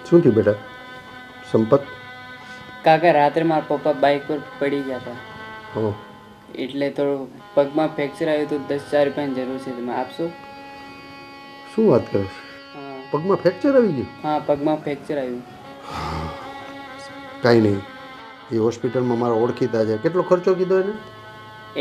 શું થયું બેટા સંપત? કાકા રાત્રે મારા પપ્પા બાઇક પર પડી ગયા હતા હો એટલે તો પગમાં ફ્રેક્ચર આવ્યું તો 10,000 રૂપિયાની જરૂર છે. તમે આપશો? શું વાત કરે છે? હા પગમાં ફ્રેક્ચર આવી ગયું? હા પગમાં ફ્રેક્ચર આવ્યું. કાંઈ નહીં, એ હોસ્પિટલમાં મારા ઓળખીતા છે. કેટલો ખર્ચો કીધો એને?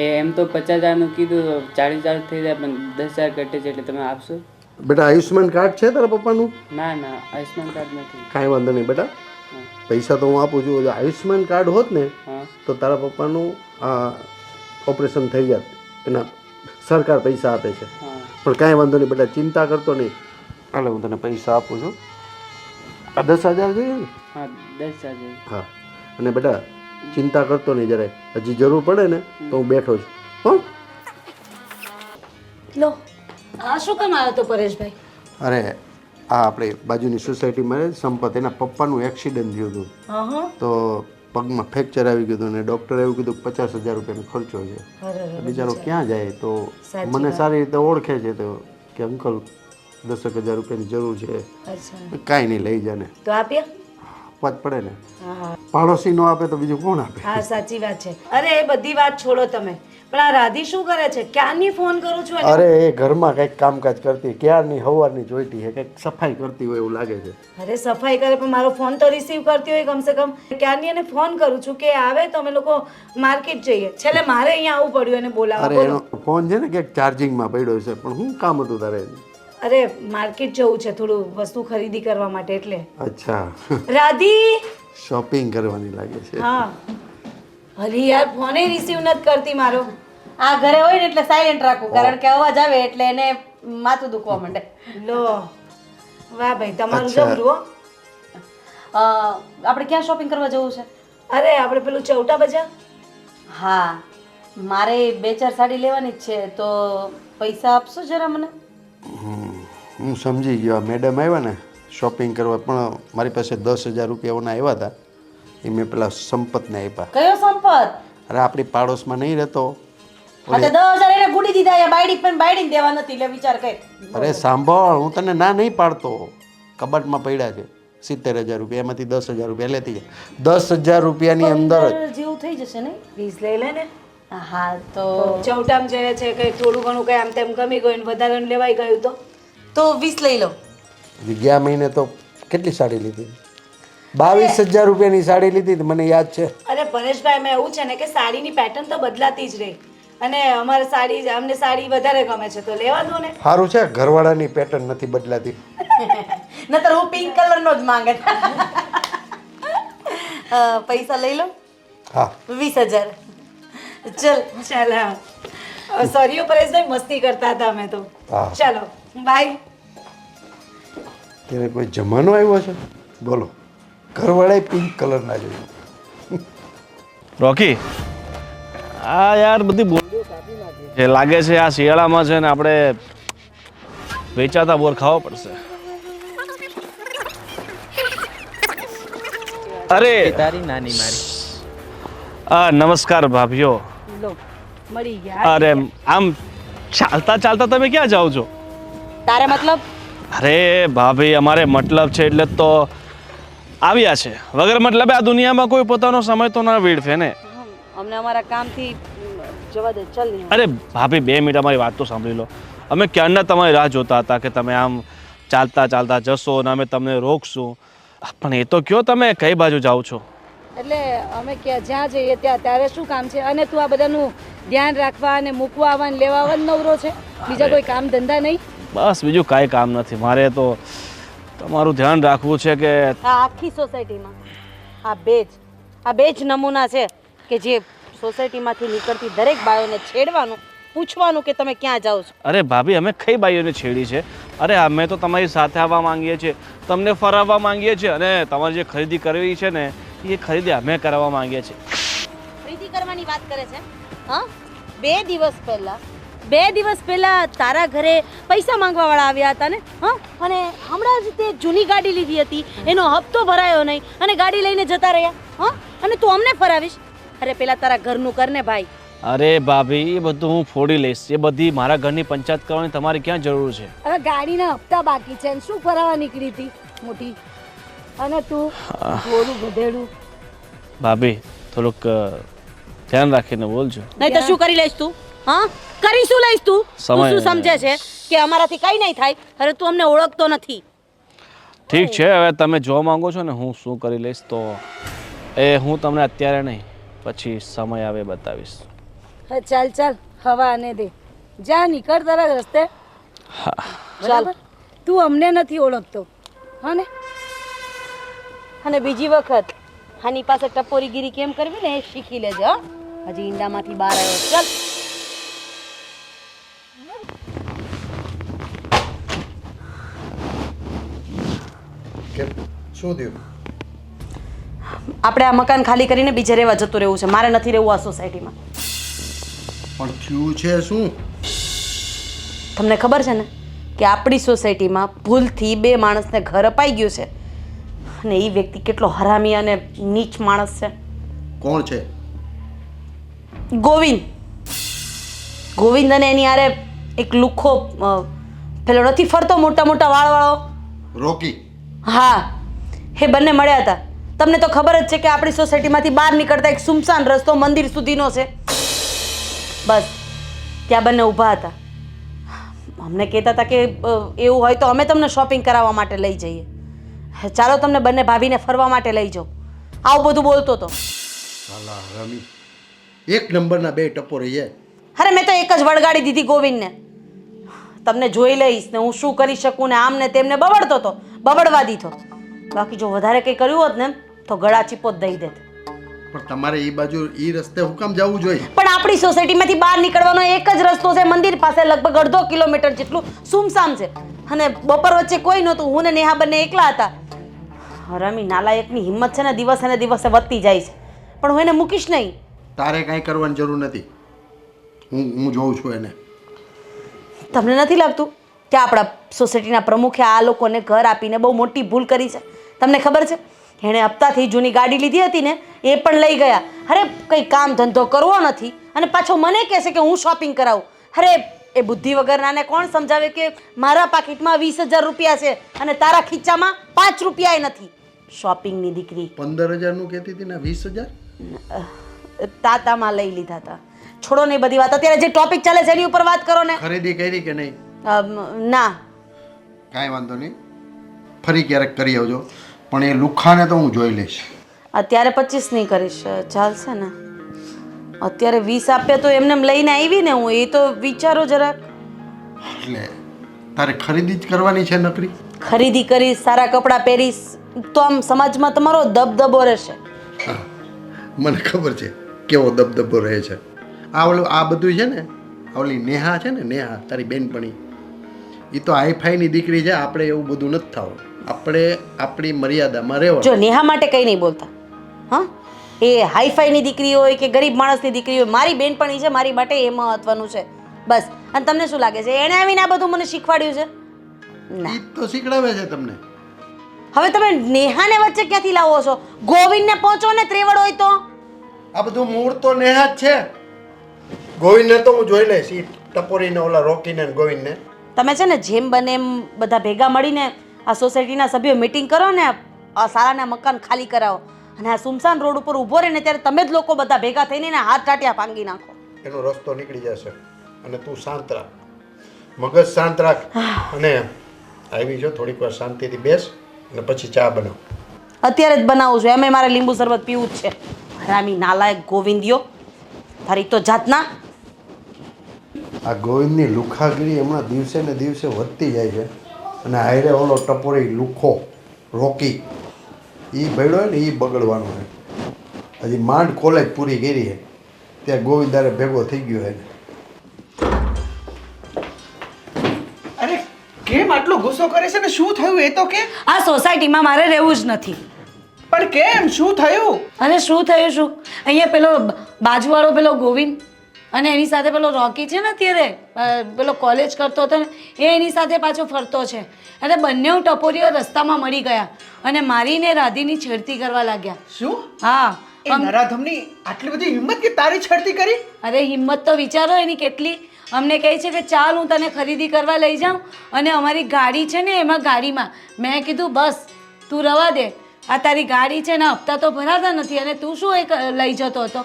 એ એમ તો 50,000નું કીધું, 40,000 થઈ જાય પણ 10,000 ઘટે છે એટલે તમે આપશો? બેટા આયુષ્યમાન કાર્ડ છે તારા પપ્પાનું? ના ના આયુષ્માન કાર્ડ નથી. કાંઈ વાંધો નહીં બેટા, હા પૈસા તો હું આપું છું. જો આયુષ્યમાન કાર્ડ હોત ને હા તો તારા પપ્પાનું ઓપરેશન થઈ જાત. એના સરકાર પૈસા આપે છે. હા પણ કાંઈ વાંધો નહીં બેટા, ચિંતા કરતો નહીં. હાલે હું તને પૈસા આપું છું. આ 10,000 જોઈએ ને? હા 10,000 જોઈએ. હા, અને બેટા ચિંતા કરતો નહીં જરાય. હજી જરૂર પડે ને તો હું બેઠો છું. હો લો આ શું કામ આવ્યો તો પરેશભાઈ? અરે આ આપણે બાજુની સોસાયટીમાં સંપત, એના પપ્પાનું એક્સિડન્ટ થયું હતું. હા તો પગમાં ફ્રેક્ચર આવી ગયું હતું અને ડૉક્ટરે એવું કીધું કે 50,000 રૂપિયાનો ખર્ચો છે. બિચારો ક્યાં જાય? તો મને સારી રીતે ઓળખે છે તો કે અંકલ 10,000 રૂપિયાની જરૂર છે. કાંઈ નહીં, લઈ જાને. તો આપ્યા? વાત પડે ને, હા પાડોશી નો આપે તો બીજું કોણ આપે? હા સાચી વાત છે. અરે એ બધી વાત છોડો તમે, પણ આ રાધી શું કરે છે? ક્યારની ફોન કરું છું એને. અરે એ ઘરમાં કંઈક કામકાજ કરતી, ક્યારની સવારની જોઈતી છે, કંઈક સફાઈ કરતી હોય એવું લાગે છે. અરે સફાઈ કરે પણ મારો ફોન તો રિસીવ કરતી હોય કમસે કમ. ક્યારની એને ફોન કરું છું કે આવે તો અમે લોકો માર્કેટ જઈએ. છેલ્લે મારે અહીંયા આવવું પડ્યું એને બોલાવવા. અરે એનો ફોન છે ને ક્યાંક ચાર્જિંગમાં પડ્યો છે. પણ શું કામ હતું તારે? અરે માર્કેટ જવું છે થોડું વસ્તુ ખરીદી કરવા માટે એટલે. અચ્છા, રાધી. શોપિંગ કરવાની લાગે છે. હા હરી યાર ફોને રિસીવ નથી કરતી મારો. આ ઘરે હોય ને એટલે સાયલેન્ટ રાખું, કારણ કે અવાજ આવે એટલે એને માથું દુખવા માંડે. લો વાહ ભાઈ તમારું અચ્છા. જબરું હો. આપણે ક્યાં શોપિંગ કરવા જવું છે? અરે આપણે પેલું ચૌટા બજાર. હા, મારે 2-4 સાડી લેવાની જ છે, તો પૈસા આપશો જરા મને? હું સમજી ગયો. આ મેડમ આવ્યા ને શોપિંગ કરવા, પણ મારી પાસે 10,000 રૂપિયાઓના આવ્યા હતા. એ મેં પેલા સંપતને આપ્યા. કયો સંપત? અરે આપણી પાડોશમાં નહીં રહેતો? હા તો 10,000 એને ગુડી દીધા, યા બાયડી પણ બાયડીને દેવા નથી. એટલે વિચાર કર. અરે સાંભળ, હું તને ના નહીં પાડતો. કબાટમાં પડ્યા છે 70,000 રૂપિયા, એમાંથી 10,000 રૂપિયા લેતી જાય. 10,000 રૂપિયાની અંદર જ જેવું થઈ જશે નહીં? 20 લઈ લે ને. હા તો ચૌટામ જાય છે કઈ થોડું ઘણું કઈ આમ તેમ ગમી ગયું ને વધારે લેવાઈ ગયું તો 20 લઈ લો. ગયા મહિને તો કેટલી સાડી લીધી? 22,000 રૂપિયાની સાડી લીધી હતી, મને યાદ છે. અરે પરેશભાઈ એમાં એવું છે ને કે સાડીની પેટર્ન તો બદલાતી જ રહી, અને અમારે સાડી અમને સાડી વધારે ગમે છે તો લેવા દો ને. સારું છે ઘરવાળાની પેટર્ન નથી બદલાતી. નતર હું પિંક કલરનો જ માંગે. પૈસા લઈ લો. હા 20,000. ચલ ચાલો સોરી પરેશભાઈ, મસ્તી કરતા હતા અમે તો. હા. ચાલો બાય. ત્યારે કોઈ જમાનો આવ્યો છે? બોલો, ઘરવાળાએ પિંક કલરના જોયું. રોકી, આ યાર બધી બોલીઓ કાપી નાખી છે. લાગે છે આ શિયાળામાં છે ને આપણે વેચાતા બોર ખાવા પડશે. અરે તારી નાની મારી. નમસ્કાર ભાભીઓ. લો મળી ગયા. અરે આમ ચાલતા ચાલતા તમે ક્યાં જાઓ છો? તારે મતલબ? અરે ભાભી, અમારે મતલબ છે એટલે જ તો આવ્યા છે. વગર મતલબે આ દુનિયામાં કોઈ પોતાનો સમય તો ના વેડફે ને. અમને અમારા કામથી જવા દે. ચલ નહીં. અરે ભાભી 2 મિનિટ અમારી વાત તો સાંભળી લો. અમે ક્યારના તમારી રાહ જોતા હતા કે તમે આમ ચાલતા ચાલતા જશો અને અમે તમને રોકશું. પણ એ તો કયો તમે કઈ બાજુ જાઓ છો? એટલે અમે જ્યાં જઈએ ત્યાં ત્યારે શું કામ છે? અને તું આ બધાનું ધ્યાન રાખવા અને મૂકવા આવવા ને લેવા આવવા નવરો છે, બીજા કોઈ કામ ધંધા નહીં? બસ બીજું કાંઈ કામ નથી. મારે તો તમારું ધ્યાન રાખવું છે કે આ આખી સોસાયટીમાં આ બે જ નમૂના છે કે જે સોસાયટીમાંથી નીકળતી દરેક બાયોને છેડવાનું, પૂછવાનું કે તમે ક્યાં જાઓ છો. અરે ભાભી, અમે કઈ બાઈઓને છેડી છે? અરે અમે તો તમારી સાથે આવવા માંગીએ છીએ, તમને ફરાવવા માંગીએ છીએ, અને તમારે જે ખરીદી કરવી છે ને એ ખરીદી અમે કરાવવા માંગીએ છીએ. ખરીદી કરવાની વાત કરે છે? હા, 2 દિવસ પહેલા તારા ઘરે પૈસા માંગવા વાળા આવ્યા હતા ને. હા, અને હમણાં જ તે જૂની ગાડી લીધી હતી, એનો હપ્તો ભરાયો નહીં અને ગાડી લઈને જતા રહ્યા. હા, અને તું અમને ફરાવીશ? અરે પેલા તારા ઘરનું કર ને ભાઈ. અરે ભાભી, એ બધું હું ફોડી લઈશ. એ બધી મારા ઘરની પંચાયત કરવાની તમારી ક્યાં જરૂર છે? હવે ગાડીના હપ્તા બાકી છે, શું ફરાવા નીકળી હતી મોટી? અને તું થોડું ગધેડું. ભાભી થોડુંક ધ્યાન રાખીને બોલજો. નહીં તો શું કરી લઈશ તું? હા, કરી શું લઈશ તું? તું સમય- શું સમજે છે કે અમારાથી કઈ નહીં થાય? અરે તું અમને ઓળખતો નથી. ઠીક છે, હવે તમે જો માંગો છો ને હું શું કરી લઈશ તો એ હું તમને અત્યારે નહીં પછી સમય આવે બતાવીશ. હા, ચાલ ચાલ હવા આને દે. જા નીકળ તારા રસ્તે. બરાબર? તું અમને નથી ઓળખતો હા ને? અને બીજી વખત આની પાસે ટપોરીગીરી કેમ કરવી ને એ શીખી લેજે. હો, હજી ઈંડામાંથી બહાર આવ્યો. ચાલ. કેમ શું થયું? આપણે આ મકાન ખાલી કરીને બીજે રહેવા જતું રહેવું છે. મારે નથી રહેવું આ સોસાયટીમાં. પણ થયું છે શું? તમને ખબર છે ને કે આપણી સોસાયટીમાં ભૂલથી 2 માણસને ઘર અપાઈ ગયું છે અને એ વ્યક્તિ કેટલો હરામી અને નીચ માણસ છે. કોણ છે? ગોવિંદ. ગોવિંદ અને એની આરે એક લુખ્ખો પેલો નથી ફરતો મોટા મોટા વાળવાળો? રોકી. હા, એ બંને મળ્યા હતા. તમને તો ખબર જ છે કે આપણી સોસાયટીમાંથી બહાર નીકળતા એક સુમસાન રસ્તો મંદિર સુધીનો છે. બસ ત્યાં બંને ઊભા હતા. અમને કહેતા હતા કે એવું હોય તો અમે તમને શોપિંગ કરાવવા માટે લઈ જઈએ. ચાલો તમને બંને ભાભીને ફરવા માટે લઈ જાઓ. આવું બધું બોલતો હતો. સાલા રમી એક નંબરના 2 ટપોરી છે. અરે મેં તો એક જ વળગાડી દીધી ગોવિંદને. તમને જોઈ લઈશ ને હું શું કરી શકું ને આમ ને તેમને બબડતો હતો. બબડવા દીધો. બાકી જો વધારે કંઈ કર્યું હોત ને તો ગળા ચીપો જ દઈ દેત. પણ તમારે એ બાજુ એ રસ્તે હું કામ જવું જોઈએ? પણ આપણી સોસાયટીમાંથી બહાર નીકળવાનો એક જ રસ્તો છે. મંદિર પાસે લગભગ 1.5 કિલોમીટર જેટલું સુમસામ છે અને બપોર વચ્ચે કોઈ નહોતું. હું ને નેહા બંને એકલા હતા. હરામી નાલાયકની હિંમત છે ને દિવસે ને દિવસે વધતી જાય છે. પણ હું એને મૂકીશ નહીં. તારે કાંઈ કરવાની જરૂર નથી. હું જોઉં છું એને. તમને નથી લાગતું કે આપણા સોસાયટીના પ્રમુખે આ લોકોને ઘર આપીને બહુ મોટી ભૂલ કરી છે? તમને ખબર છે એણે હપ્તાથી જૂની ગાડી લીધી હતી ને એ પણ લઈ ગયા. અરે કંઈ કામ ધંધો કરવો નથી અને પાછો મને કહેશે કે હું શોપિંગ કરાવું. અરે એ બુદ્ધિ વગરનાને કોણ સમજાવે કે મારા પાકીટમાં 20,000 રૂપિયા છે અને તારા ખીચામાં 5 રૂપિયાય નથી. શોપિંગની દીકરી. 15,000નું કહેતી હતી ને 20,000? તાતામાં લઈ લીધા હતા. છોડો ને એ બધી વાત. અત્યારે જે ટોપિક ચાલે છે એની ઉપર વાત કરો ને. ખરીદી કરી કે નહીં? ના. કાંઈ વાંધો નહીં, ફરી ક્યારેક કરી આવજો. પણ એ લુખાને તો હું જોઈ લઈશ. અત્યારે 25 નહીં કરીશ. ચાલશે ને? અત્યારે 20 આપ્યા તો એમને લઈને આવી ને હું. એ તો વિચારો જરાક. એટલે તારે ખરીદી જ કરવાની છે નકરી? ખરીદી કરીશ, સારા કપડાં પહેરીશ તો આમ સમાજમાં તમારો દબદબો રહેશે. હા, મને ખબર છે કેવો દબદબો રહે છે. આ બધું છે ને, ઓલી નેહા છે ને, નેહા તારી બેનપણી, એ તો હાઈફાઈની દીકરી છે. આપણે એવું બધું નથી થવું. આપણે આપણી મર્યાદામાં રહેવું. જો નેહા માટે કંઈ નહીં બોલતા. હા, એ હાઈફાઈની દીકરી હોય કે ગરીબ માણસની દીકરી હોય, મારી બેનપણી છે, મારી માટે એ મહત્વનું છે બસ. અને તમને શું લાગે છે એણે આવીને આ બધું મને શીખવાડ્યું છે? એ તો શીખડાવે છે તમને. હવે તમે નેહાને વચ્ચે ક્યાંથી લાવો છો? ગોવિંદને પહોંચો ને ત્રેવડ હોય તો. આ બધું મૂળ તો નેહા જ છે. ગોવિંદને તો હું જોઈ લઈશ. એ ટપોરીને ઓલા રોકીને ગોવિંદને. તમે છે ને જેમ બને એમ બધા ભેગા મળીને આ સોસાયટીના સભ્યો મીટિંગ કરો ને આ સારાના મકાન ખાલી કરાવો અને આ સુમસાન રોડ ઉપર ઊભો રહે ને ત્યારે તમે જ લોકો બધા ભેગા થઈને એને હાથ ટાટિયા ભાંગી નાખો. એનો રસ્તો નીકળી જશે. અને તું શાંત રાખ, મગજ શાંત રાખ. અને આવી જો થોડીક વાર શાંતિથી બેસ અને પછી ચા બનાવ. અત્યારે જ બનાવું છું. એમે મારે લીંબુ શરબત પીવું જ છે. હરામી નાલાયક ગોવિંદિયો તારી તો જાતના. આ ગોવિંદની લુખાગીરી હમણાં દિવસે ને દિવસે વધતી જાય છે. અને હાયરે ઓલો ટપોરી લુખો રોકી એ બળ્યો ને એ બગડવાનો છે. હજી માંડ કોલેજ પૂરી કરી છે ત્યાં ગોવિંદારે ભેગો થઈ ગયો છે. અરે કેમ આટલો ગુસ્સો કરે છે ને? શું થયું એ તો કે? આ સોસાયટીમાં મારે રહેવું જ નથી. પણ કેમ? શું થયું? અને શું થયું શું? અહીંયા પેલો બાજુવાળો પેલો ગોવિંદ અને એની સાથે પેલો રોકી છે ને અત્યારે પેલો કોલેજ કરતો હતો ને એ એની સાથે પાછો ફરતો છે. અને બંને ટપોરીઓ રસ્તામાં મળી ગયા અને મારીને રાધીની છેડતી કરવા લાગ્યા. શું? હા. એ નરાધમની આટલી બધી હિંમત કે તારી છેડતી કરી? અરે હિંમત તો વિચારો એની કેટલી. અમને કહે છે કે ચાલ હું તને ખરીદી કરવા લઈ જાઉં અને અમારી ગાડી છે ને એમાં ગાડીમાં મેં કીધું બસ તું રવા દે. આ તારી ગાડી છે ને હપ્તા તો ભરાતા નથી અને તું શું એક લઈ જતો હતો?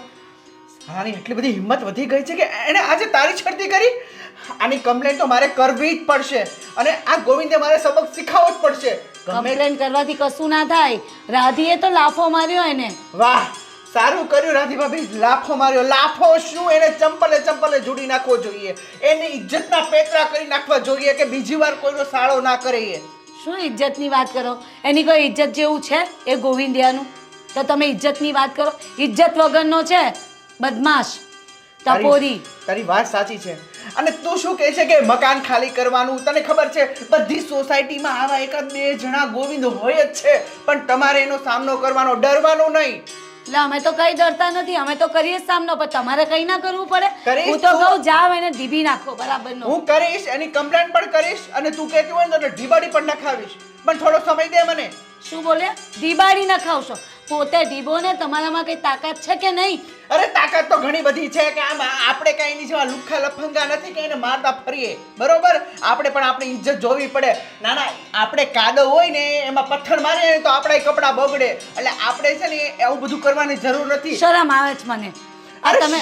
આની એટલી બધી હિંમત વધી ગઈ છે કે એણે આજે તારી છડતી કરી. આની કમ્પ્લેન તો મારે કરવી જ પડશે અને આ ગોવિંદે મારે સબક શીખવવો જ પડશે. કમ્પ્લેન કરવાથી કશું ના થાય. રાધીએ તો લાફો માર્યો એને. વાહ, સારું કર્યું રાધી ભાભી, લાફો માર્યો. લાફો શું, એને ચંપલે જોડી નાખવો જોઈએ. એની ઇજ્જતના પેતરા કરી નાખવા જોઈએ કે બીજી વાર કોઈનો સાળો ના કરે. એ શું ઇજ્જતની વાત કરો? એની કોઈ ઇજ્જત જેવું છે એ ગોવિંદિયાનું? તો તમે ઇજ્જતની વાત કરો? ઇજ્જત વગરનો છે, બદમાશ, ટપોરી. તારી વાત સાચી છે. અને તું શું કહે છે કે મકાન ખાલી કરવાનું? તને ખબર છે બધી સોસાયટીમાં આવા એકાદ બે જણા ગોવિંદ હોય જ છે, પણ તમારે એનો સામનો કરવાનો, ડરવાનું નહીં. એટલે અમે તો કઈ ડરતા નથી, અમે તો કરીએ જ સામનો, પણ તમારે કઈ ના કરવું પડે. કરીશ હું તો તું. કહું જાવ એને ઢીબી નાખો બરાબરનો. હું કરીશ, એની કમ્પ્લેન પણ કરીશ અને તું કહેતી હોય ને તો ઢીબાડી પણ નખાવીશ, પણ થોડો સમય દે મને. શું બોલ્યા? ઢીબાડી નખાવશો? પોતે ઢીબો ને તમારામાં કઈ તાકાત છે કે નહીં? અરે તાકાત તો ઘણી બધી છે કે આમ આપણે કઈ એની જેવા લુખ્ખા લફંગા નથી કે એને મારતા ફરીએ, બરોબર? આપણે પણ આપણી ઇજ્જત જોવી પડે. ના ના, આપણે કાદવ હોય ને એમાં પથ્થર મારીએ ને તો આપણા કપડાં બગડે. એટલે આપણે છે ને એવું બધું કરવાની જરૂર નથી. શરમ આવે છે મને. આ અરે તમે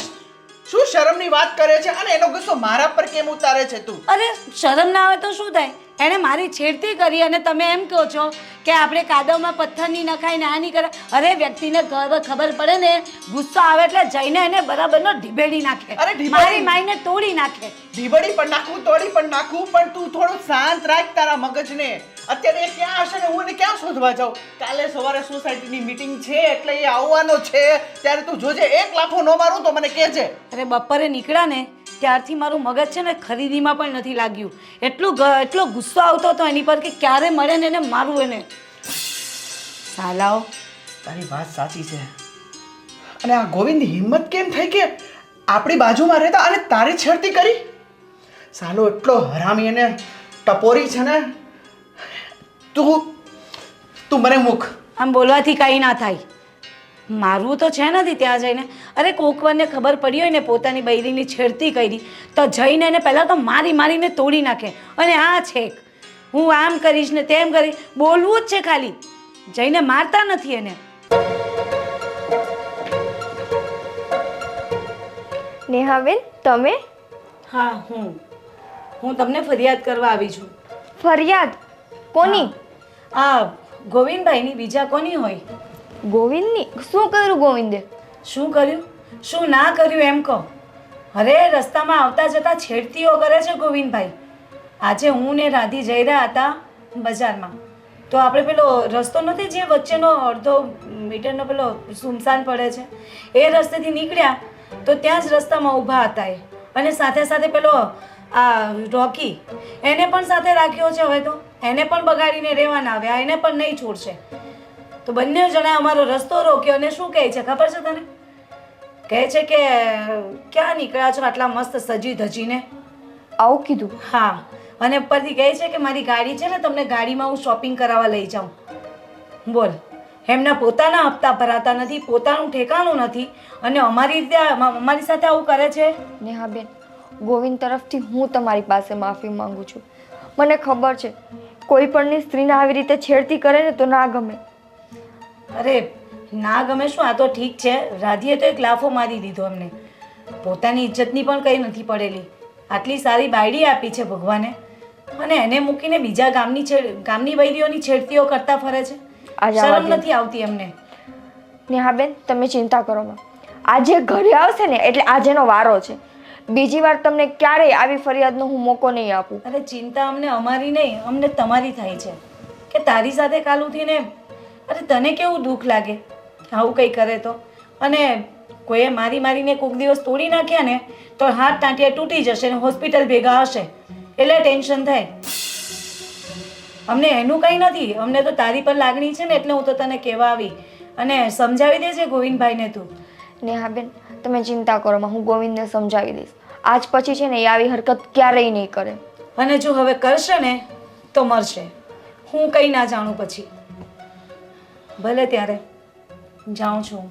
શું શરમની વાત કરે છે અને એનો ગુસ્સો મારા પર કેમ ઉતારે છે તું? અરે શરમ ના આવે તો શું થાય? એણે મારી છેડતી કરી અને તમે એમ કહો છો કે આપણે કાદવમાં પથ્થર નહીં નખાય ને આ નહીં કરે. અરે વ્યક્તિને ખબર પડે ને, ગુસ્સો આવે એટલે જઈને એને બરાબરનો ઢીબેડી નાખે. અરે ઢીબેડી? મારી માઈને તોડી નાખે. ઢીબડી પણ નાખું, તોડી પણ નાખું, પણ તું થોડું શાંત રાખ તારા મગજને. અત્યારે એ ક્યાં હશે ને હું એને ક્યાં શોધવા જાઉં? કાલે સવારે સોસાયટીની મીટિંગ છે એટલે એ આવવાનો છે, ત્યારે તું જોજે. એક લાફો ન મારું તો મને કહેજે. અરે બપોરે નીકળ્યા ને ત્યારથી મારું મગજ છે ને ખરીદીમાં પણ નથી લાગ્યું. એટલો ગુસ્સો આવતો હતો એની પર કે ક્યારે મળે ને એને મારું એને. સાલાઓ, તારી વાત સાચી છે. અને આ ગોવિંદની હિંમત કેમ થઈ કે આપણી બાજુમાં રહેતા અને તારી છેડતી કરી? સાલો એટલો હરામી અને ટપોરી છે ને. તું મને મૂક. આમ બોલવાથી કંઈ ના થાય. મારવું તો છે નથી ત્યાં જઈને. અરે કોકવારને ખબર પડી હોય ને પોતાની બૈરીની છેડતી કરી તો જઈને એને પહેલાં તો મારીને તોડી નાખે. અને આ છેક હું આમ કરીશ ને તેમ કરીશ, બોલવું જ છે ખાલી, જઈને મારતા નથી એને. નેહાબેન, તમે? હા, હું તમને ફરિયાદ કરવા આવી છું. ફરિયાદ? કોની? આ ગોવિંદભાઈની, બીજા કોની હોય? ગોવિંદની? શું કર્યું ગોવિંદે? શું કર્યું શું ના કર્યું એમ કહો. અરે રસ્તામાં આવતા જતા છેડતીઓ કરે છે ગોવિંદભાઈ. આજે હું ને રાધી જઈ રહ્યા હતા બજારમાં, તો આપણે પેલો રસ્તો નથી જે વચ્ચેનો અડધો મીટરનો પેલો સુમસાન પડે છે, એ રસ્તેથી નીકળ્યા તો ત્યાં જ રસ્તામાં ઊભા હતા એ. અને સાથે સાથે પેલો આ રોકી એને પણ સાથે રાખ્યો છે. હવે તો એને પણ બગાડીને રહેવાના આવ્યા, એને પણ નહીં છોડશે. તો બંને જણા અમારો રસ્તો રોક્યો અને શું કહે છે ખબર છે તને? કહે છે કે ક્યાં નીકળ્યા છો આટલા મસ્ત સજી ધજીને? આવું કીધું? હા, અને ઉપરથી કહે છે કે મારી ગાડી છે ને, તમને ગાડીમાં હું શોપિંગ કરાવવા લઈ જાઉં. બોલ, એમના પોતાના હપ્તા ભરાતા નથી, પોતાનું ઠેકાણું નથી અને અમારી સાથે આવું કરે છે. નેહાબેન, ગોવિંદ તરફથી હું તમારી પાસે માફી માંગુ છું. મને ખબર છે કોઈ પણની સ્ત્રીને આવી રીતે છેડતી કરે ને તો ના ગમે. અરે ના ગમે શું, આ તો ઠીક છે, રાધીએ તો એક લાફો મારી દીધો અમને. પોતાની ઇજ્જતની પણ કંઈ નથી પડેલી. આટલી સારી બાયડી આપી છે ભગવાને અને એને મૂકીને બીજા ગામની બૈરીઓની છેડતીઓ કરતા ફરે છે. શરમ નથી આવતી એમને. નેહાબેન, તમે ચિંતા કરો માં. આજે ઘરે આવશે ને એટલે આજેનો વારો છે. બીજી વાર તમને ક્યારેય આવી ફરિયાદનો હું મોકો નહીં આપું. અરે ચિંતા અમને અમારી નહીં, અમને તમારી થાય છે કે તારી સાથે કાલ ઉઠીને અરે તને કેવું દુઃખ લાગે આવું કંઈ કરે તો. અને કોઈએ મારીને કોઈક દિવસ તોડી નાખ્યા ને તો હાથ ટાંટિયા તૂટી જશે ને હોસ્પિટલ ભેગા હશે એટલે ટેન્શન થાય. અમને એનું કંઈ નથી, અમને તો તારી પર લાગણી છે ને એટલે હું તો તને કહેવા આવી. અને સમજાવી દેજે ગોવિંદભાઈને તું. નેહાબેન, તમે ચિંતા કરો માં, હું ગોવિંદને સમજાવી દઈશ. આજ પછી છે ને એ આવી હરકત ક્યારેય નહીં કરે. અને જો હવે કરશે ને તો મરશે. હું કંઈ ના જાણું પછી. ભલે ત્યારે જાઉં છું.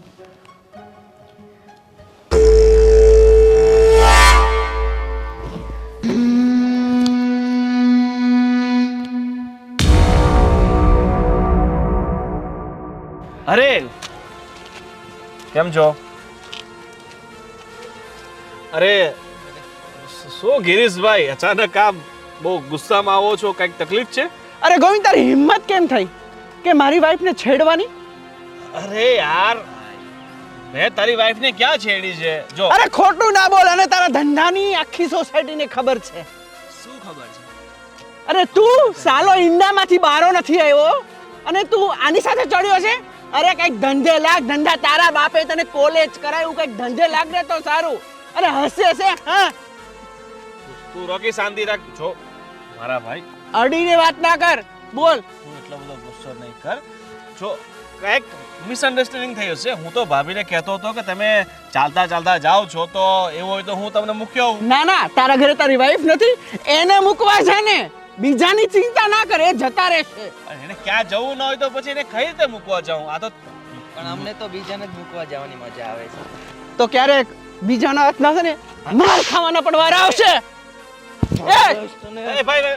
અરે કેમ છો? અરે શું ગિરીશભાઈ, અચાનક આમ બહુ ગુસ્સામાં આવો છો? કઈક તકલીફ છે? અરે ગોવિંદ, તારી હિંમત કેમ થઈ કે મારી વાઈફને છેડવાની? અરે યાર, મેં તારી વાઈફને ક્યાં છેડી છે? જો અરે ખોટું ના બોલ, અને તારા ધંધાની આખી સોસાયટીને ખબર છે. શું ખબર છે? અરે તું સાલો ઈંડામાંથી બારો નથી આવ્યો અને તું આની સાથે ચડ્યો છે? અરે કઈક ધંધે લાગ, ધંધા તારા બાપે તને કોલેજ કરાયું, કઈક ધંધે લાગ ને તો સારું. અરે હસે છે હા? તું રોકી, શાંતિ રાખ. જો મારા ભાઈ, અડીને વાત ના કર, બોલ. તું એટલો બધો ગુસ્સો નહીં કર. જો કઈક મિસઅન્ડરસ્ટેન્ડિંગ થઈ હશે. હું તો ભાભીને કહેતો હતો કે તમે ચાલતા ચાલતા જાઓ છો, તો એવું હોય તો હું તમને મૂક્યો આવું. ના ના, તારા ઘરે તારી વાઈફ નથી, એને મૂકવા છે ને. બીજાની ચિંતા ના કરે, જતા રહેશે. અને એને ક્યાં જવું ન હોય તો પછી એને કઈ રીતે મૂકવા જાઉં? આ તો પણ અમને તો બીજાને જ મૂકવા જવાની મજા આવે છે. તો ક્યારેક બીજાના હાથ ના છે ને માર ખાવાના પણ વાર આવશે. એ અરે ભાઈ, અરે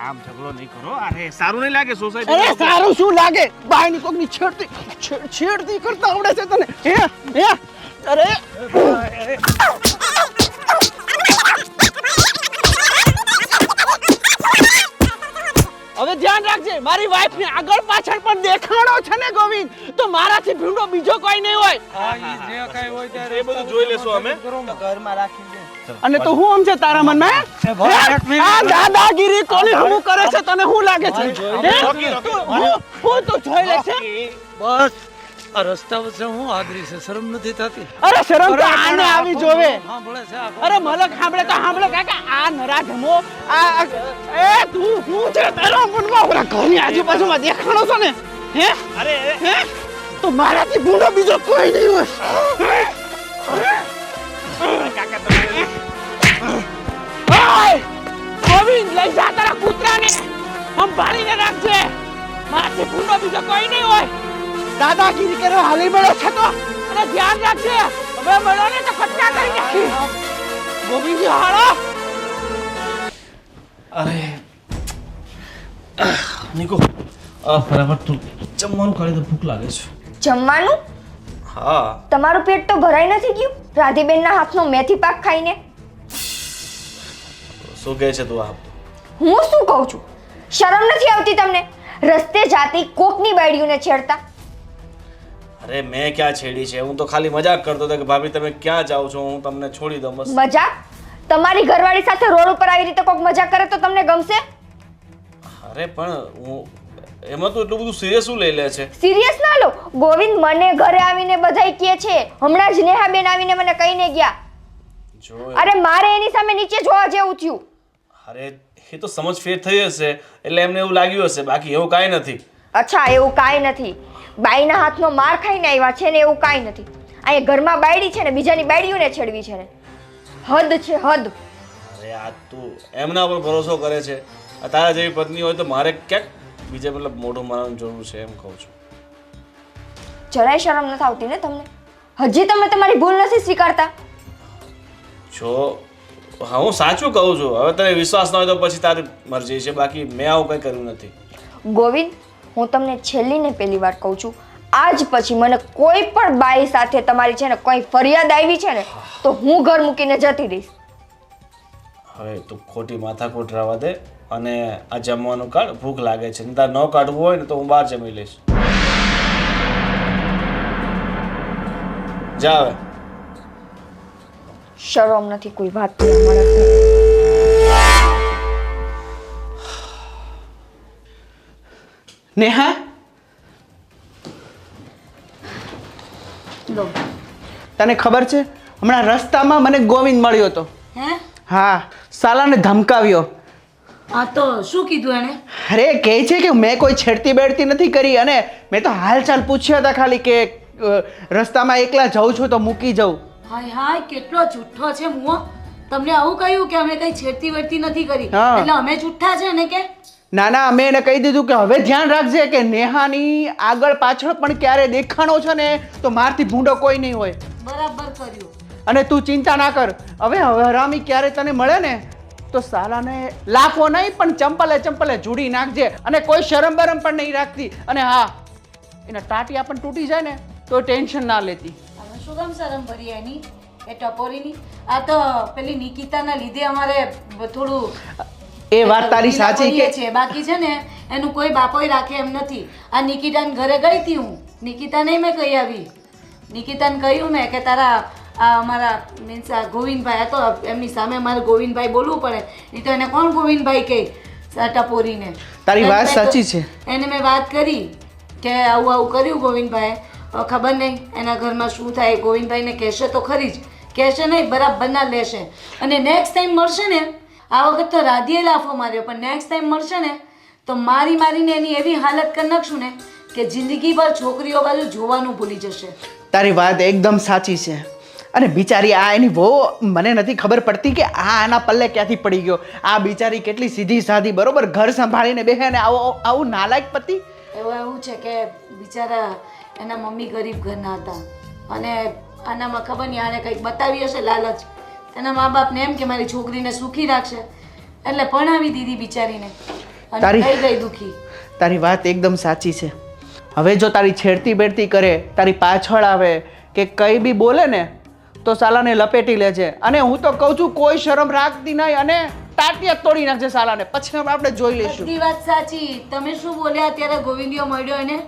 આમ ઝઘડો નહીં કરો. અરે સારું નહીં લાગે સોસાયટી. અરે સારું શું લાગે? બાયની કોકની છેડતી કરતા આવડે છે તને? હે અરે હવે ધ્યાન રાખજે, મારી વાઈફ ને આગળ પાછળ પણ દેખાણો છે ને ગોવિંદ, તો મારાથી ભીંડો બીજો કોઈ નહીં હોય. એ બધું જોઈ લેશું અમે. ઘરમાં રાખી દે. અને તો હું સમજે તારા મનમાં આ દાદાગીરી કોની હું કરે છે? તને શું લાગે છે? હું તો જોઈ લે છે. બસ આ રસ્તા વચ્ચે હું આદરી છે, શરમ નથી થતી? અરે શરમ તો આને આવી જોવે. સાંભળે છે આ અરે મલક સાંભળે તો સાંભળે કાકા, આ નરાધમો આ એ તું હું છે તારા મનમાં ઓલા ઘરની આજુબાજુમાં દેખાણો છો ને? હે અરે હે તો મારાથી ભૂંડો બીજો કોઈ નહીં હોય. ઓય ગોવિંદ, લઈ જા તારા કૂતરાને, સંભાળીને રાખજે. મારાથી ભૂંડો બીજો કોઈ નહીં હોય. દાદાગીરી કરવા હાલી મળ્યો છે તો અને ધ્યાન રાખજે. હવે મળ્યો ને તો કટકા કરી નાખી. ગોવિંદજી હાલો. અરે નિકો, બરાબર તું જમવાનું ખાલી તો ભૂખ લાગે છે. જમવાનું? હા. તમારું પેટ તો ભરાઈ નથી ગયું રાધીબેનના હાથનો મેથી પાક ખાઈને? શું કહે છે તું? આ હું શું કહું છું? શરમ નથી આવતી તમને? રસ્તે જાતી કોકની બાયડીઓને છેડતા? અરે મેં ક્યાં છેડી છે? હું તો ખાલી મજાક કરતો હતો કે ભાભી તમે ક્યાં જાઓ છો, હું તમને છોડી દઉં બસ. મજાક? તમારી ઘરવાળી સાથે રોડ ઉપર આવી રીતે કોક મજાક કરે તો તમને ગમશે? અરે પણ હું એમાં તો એટલું બધું સિરિયસ શું લઈ લે છે? સિરિયસ ના લો ગોવિંદ, મને ઘરે આવીને બધાય કહે છે. હમણાં જ નેહાબેન આવીને મને કહીને ગયા. જો અરે મારે એની સામે નીચે જોવા જેવું થયું. અરે એ તો સમજ ફેર થઈ હશે એટલે એમને એવું લાગ્યું હશે, બાકી એવું કાંઈ નથી. અચ્છા, એવું કાંઈ નથી. બાઈના હાથનો માર ખાઈને આવ્યા છે ને એવું કાંઈ નથી. અહીંયા ઘરમાં બાયડી છે ને બીજાની બાયડીઓને છેડવી છે ને, હદ છે હદ. અરે આ તું એમના પર ભરોસો કરે છે? આ તારા જેવી પત્ની હોય તો મારે ક્યાંક બીજે મતલબ મોઢું મારવાની જરૂર છે એમ કહું છું. જરાય શરમ નથી આવતી ને તમને? હજી તમે તમારી ભૂલ નથી સ્વીકારતા? જો હા, હું સાચું કહું છું. હવે તને વિશ્વાસ ન હોય તો પછી તારી મરજી છે, બાકી મેં આવું કંઈ કર્યું નથી. ગોવિંદ, હું તમને છેલ્લી ને પહેલી વાર કહું છું, આજ પછી મને કોઈ પણ બાઈ સાથે તમારી છે ને કોઈ ફરિયાદ આવી છે ને તો હું ઘર મૂકીને જતી રહીશ. હવે તું ખોટી માથાકૂટ રહેવા દે અને આ જમવાનું કાઢ. ભૂખ લાગે છે ને તારે ન કાઢવું હોય ને તો હું બહાર જમી લઈશ. જા હવે. શરમ નથી કોઈ વાત માણસને. નેહા, તને ખબર છે હમણાં રસ્તામાં મને ગોવિંદ મળ્યો હતો. હે હા, સાલાને ધમકાવ્યો. આ તો શું કીધું એને? અરે કહે છે કે મેં કોઈ છેડતી બેડતી નથી કરી, અને મેં તો હાલચાલ પૂછ્યા હતા ખાલી કે રસ્તામાં એકલા જાઉં છું તો મૂકી જાઉં. હાય હાય, કેટલો જુઠ્ઠો છે મુઓ. તમને આવું કહ્યું કે અમે કઈ છેડતી વેડતી નથી કરી, હા. એટલે અમે જુઠ્ઠા છે ને કે? ના ના, અમે એને કહી દીધું કે હવે ધ્યાન રાખજે કે નેહાની આગળ પાછળ પણ ક્યારે દેખાણો છે ને તો મારથી ભૂંડો કોઈ નહીં હોય. બરાબર કર્યું. અને તું ચિંતા ના કર. હવે હરામી ક્યારે તને મળે ને તો સાલાને લાફો નહીં પણ ચંપલે ચંપલે જુડી નાખજે, અને કોઈ શરમ બરમ પણ નહીં રાખતી. અને હા, એના ટાટિયા પણ તૂટી જાય ને તો ટેન્શન ના લેતી. હવે શું કામ શરમ ભરી એની એ ટપોરીની? આ તો પેલી નિકિતાના લીધે અમારે થોડું એ વાત તારી સાચી ઢીલા કે પડીએ છે. બાકી છે ને એનું કોઈ બાપોય રાખે એમ નથી. આ નિકિતાને ઘરે ગઈ હતી હું, નિકિતાને મેં કહી આવી. નિકિતાને કહ્યું મેં કે તારા આ અમારા મીન્સ આ ગોવિંદભાઈ, આ તો એમની સામે મારે ગોવિંદભાઈ બોલવું પડે, નહીં તો એને કોણ ગોવિંદભાઈ કહે ટપોરીને? તારી વાત સાચી છે. એને મેં વાત કરી કે આવું આવું કર્યું ગોવિંદભાઈ. ખબર નહીં એના ઘરમાં શું થાય. ગોવિંદભાઈને કહેશે તો ખરી જ, કહેશે નહીં બરાબર ના લેશે. અને નેક્સ્ટ ટાઈમ મળશે ને, આ વખત તો રાધીએ લાફો માર્યો, પણ નેક્સ્ટ ટાઈમ મળશે ને તો મારીને એની એવી હાલત કરી નાખશું ને કે જિંદગી ભર છોકરીઓ બાજુ જોવાનું ભૂલી જશે. તારી વાત એકદમ સાચી છે. અને બિચારી આ એની બહુ મને નથી ખબર પડતી કે આ આના પલ્લે ક્યાંથી પડી ગયો. આ બિચારી કેટલી સીધી સાધી બરોબર ઘર સંભાળીને બેસે ને આવું નાલાયક પતિ. એવું છે કે બિચારા એના મમ્મી ગરીબ ઘરના હતા અને આનામાં ખબર નહીં આને કંઈક બતાવી હશે લાલચ. એના મા બાપને એમ કે મારી છોકરીને સુખી રાખશે એટલે ભણાવી દીધી બિચારીને અને થઈ ગઈ દુખી. તારી વાત એકદમ સાચી છે. હવે જો તારી છેડતી બેડતી કરે, તારી પાછળ આવે કે કંઈ બી બોલે ને તો સાલાને લપેટી લેજે. અને હું તો કહું છું કોઈ શરમ રાખતી નહીં અને ટાટિયા તોડી નાખજે સાલાને. પછી આપણે જોઈ લઈશું. બધી વાત સાચી. તમે શું બોલ્યા ત્યારે ગોવિંદિયો મળ્યો એને?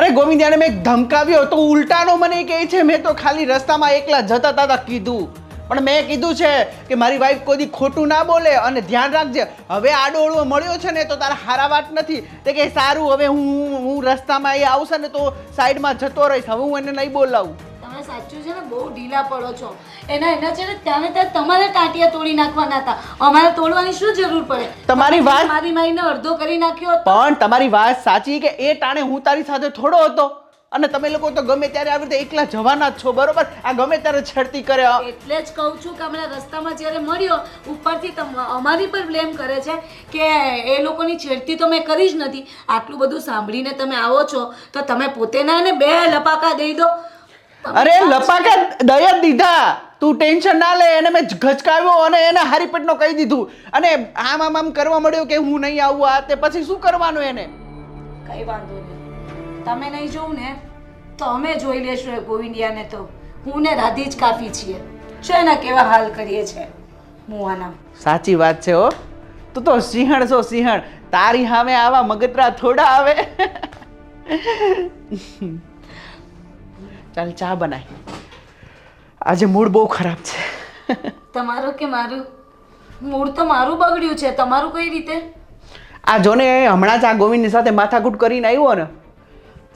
અરે ગોવિંદિયાને મેં ધમકાવ્યો તો ઉલટાનો મને કહે છે મેં તો ખાલી રસ્તામાં એકલા જતા હતા કીધું. પણ મેં કીધું છે કે મારી વાઈફ કોઈ ખોટું ના બોલે અને ધ્યાન રાખજે. હવે આડો અડવો મળ્યો છે ને તો તારા હારા વાત નથી. તે કે સારું હવે હું રસ્તામાં એ આવશે ને તો સાઈડમાં જતો રહીશ. હવે હું એને નહીં બોલાવું. તમે સાચું છે ને બહુ ઢીલા પડો છો. એના છે ને ત્યાં તમારે ટાંટિયા તોડી નાખવાના હતા. અમારે તોડવાની શું જરૂર પડે? તમારી વાત મારી માઈને અડધો કરી નાખ્યો. પણ તમારી વાત સાચી કે એ ટાણે હું તારી સાથે થોડો હતો અને તમે લોકો તો ગમે ત્યારે આવી રીતે એકલા જવાના જ છો બરોબર. આ ગમે ત્યારે છેડતી કરે. એટલે જ કહું છું કે હમણાં રસ્તામાં જ્યારે મળ્યો ઉપરથી અમારી પર બ્લેમ કરે છે કે એ લોકોની છેડતી તો મેં કરી જ નથી. આટલું બધું સાંભળીને તમે આવો છો તો તમે પોતે ના ને બે લપાકા દઈ દો. અરે લપાકા દયા જ દીધા. તું ટેન્શન ના લે. એને મેં ઘચકાવ્યો અને એને હારી પેટનો કહી દીધું અને આમ કરવા મળ્યો કે હું નહીં આવું આ તે. પછી શું કરવાનું એને? કઈ વાંધો નહીં. તમે નહીં જોઉં ને તો અમે જોઈ લેશું એ ગોવિંદિયાને. તો હું ને રાધી જ કાફી છીએ. શું એના કેવા હાલ કરીએ છે મુવાના. સાચી વાત છે હો. તું તો સિંહણ છો સિંહણ. તારી સામે આવા મગતરા થોડા આવે. ચાલ ચા બનાય. આજે મૂડ બહુ ખરાબ છે. તમારું કે મારું? મૂડ તો મારું બગડ્યું છે. તમારું કઈ રીતે? આ જોને હમણાં જ આ ગોવિંદની સાથે માથાકૂટ કરીને આવ્યો ને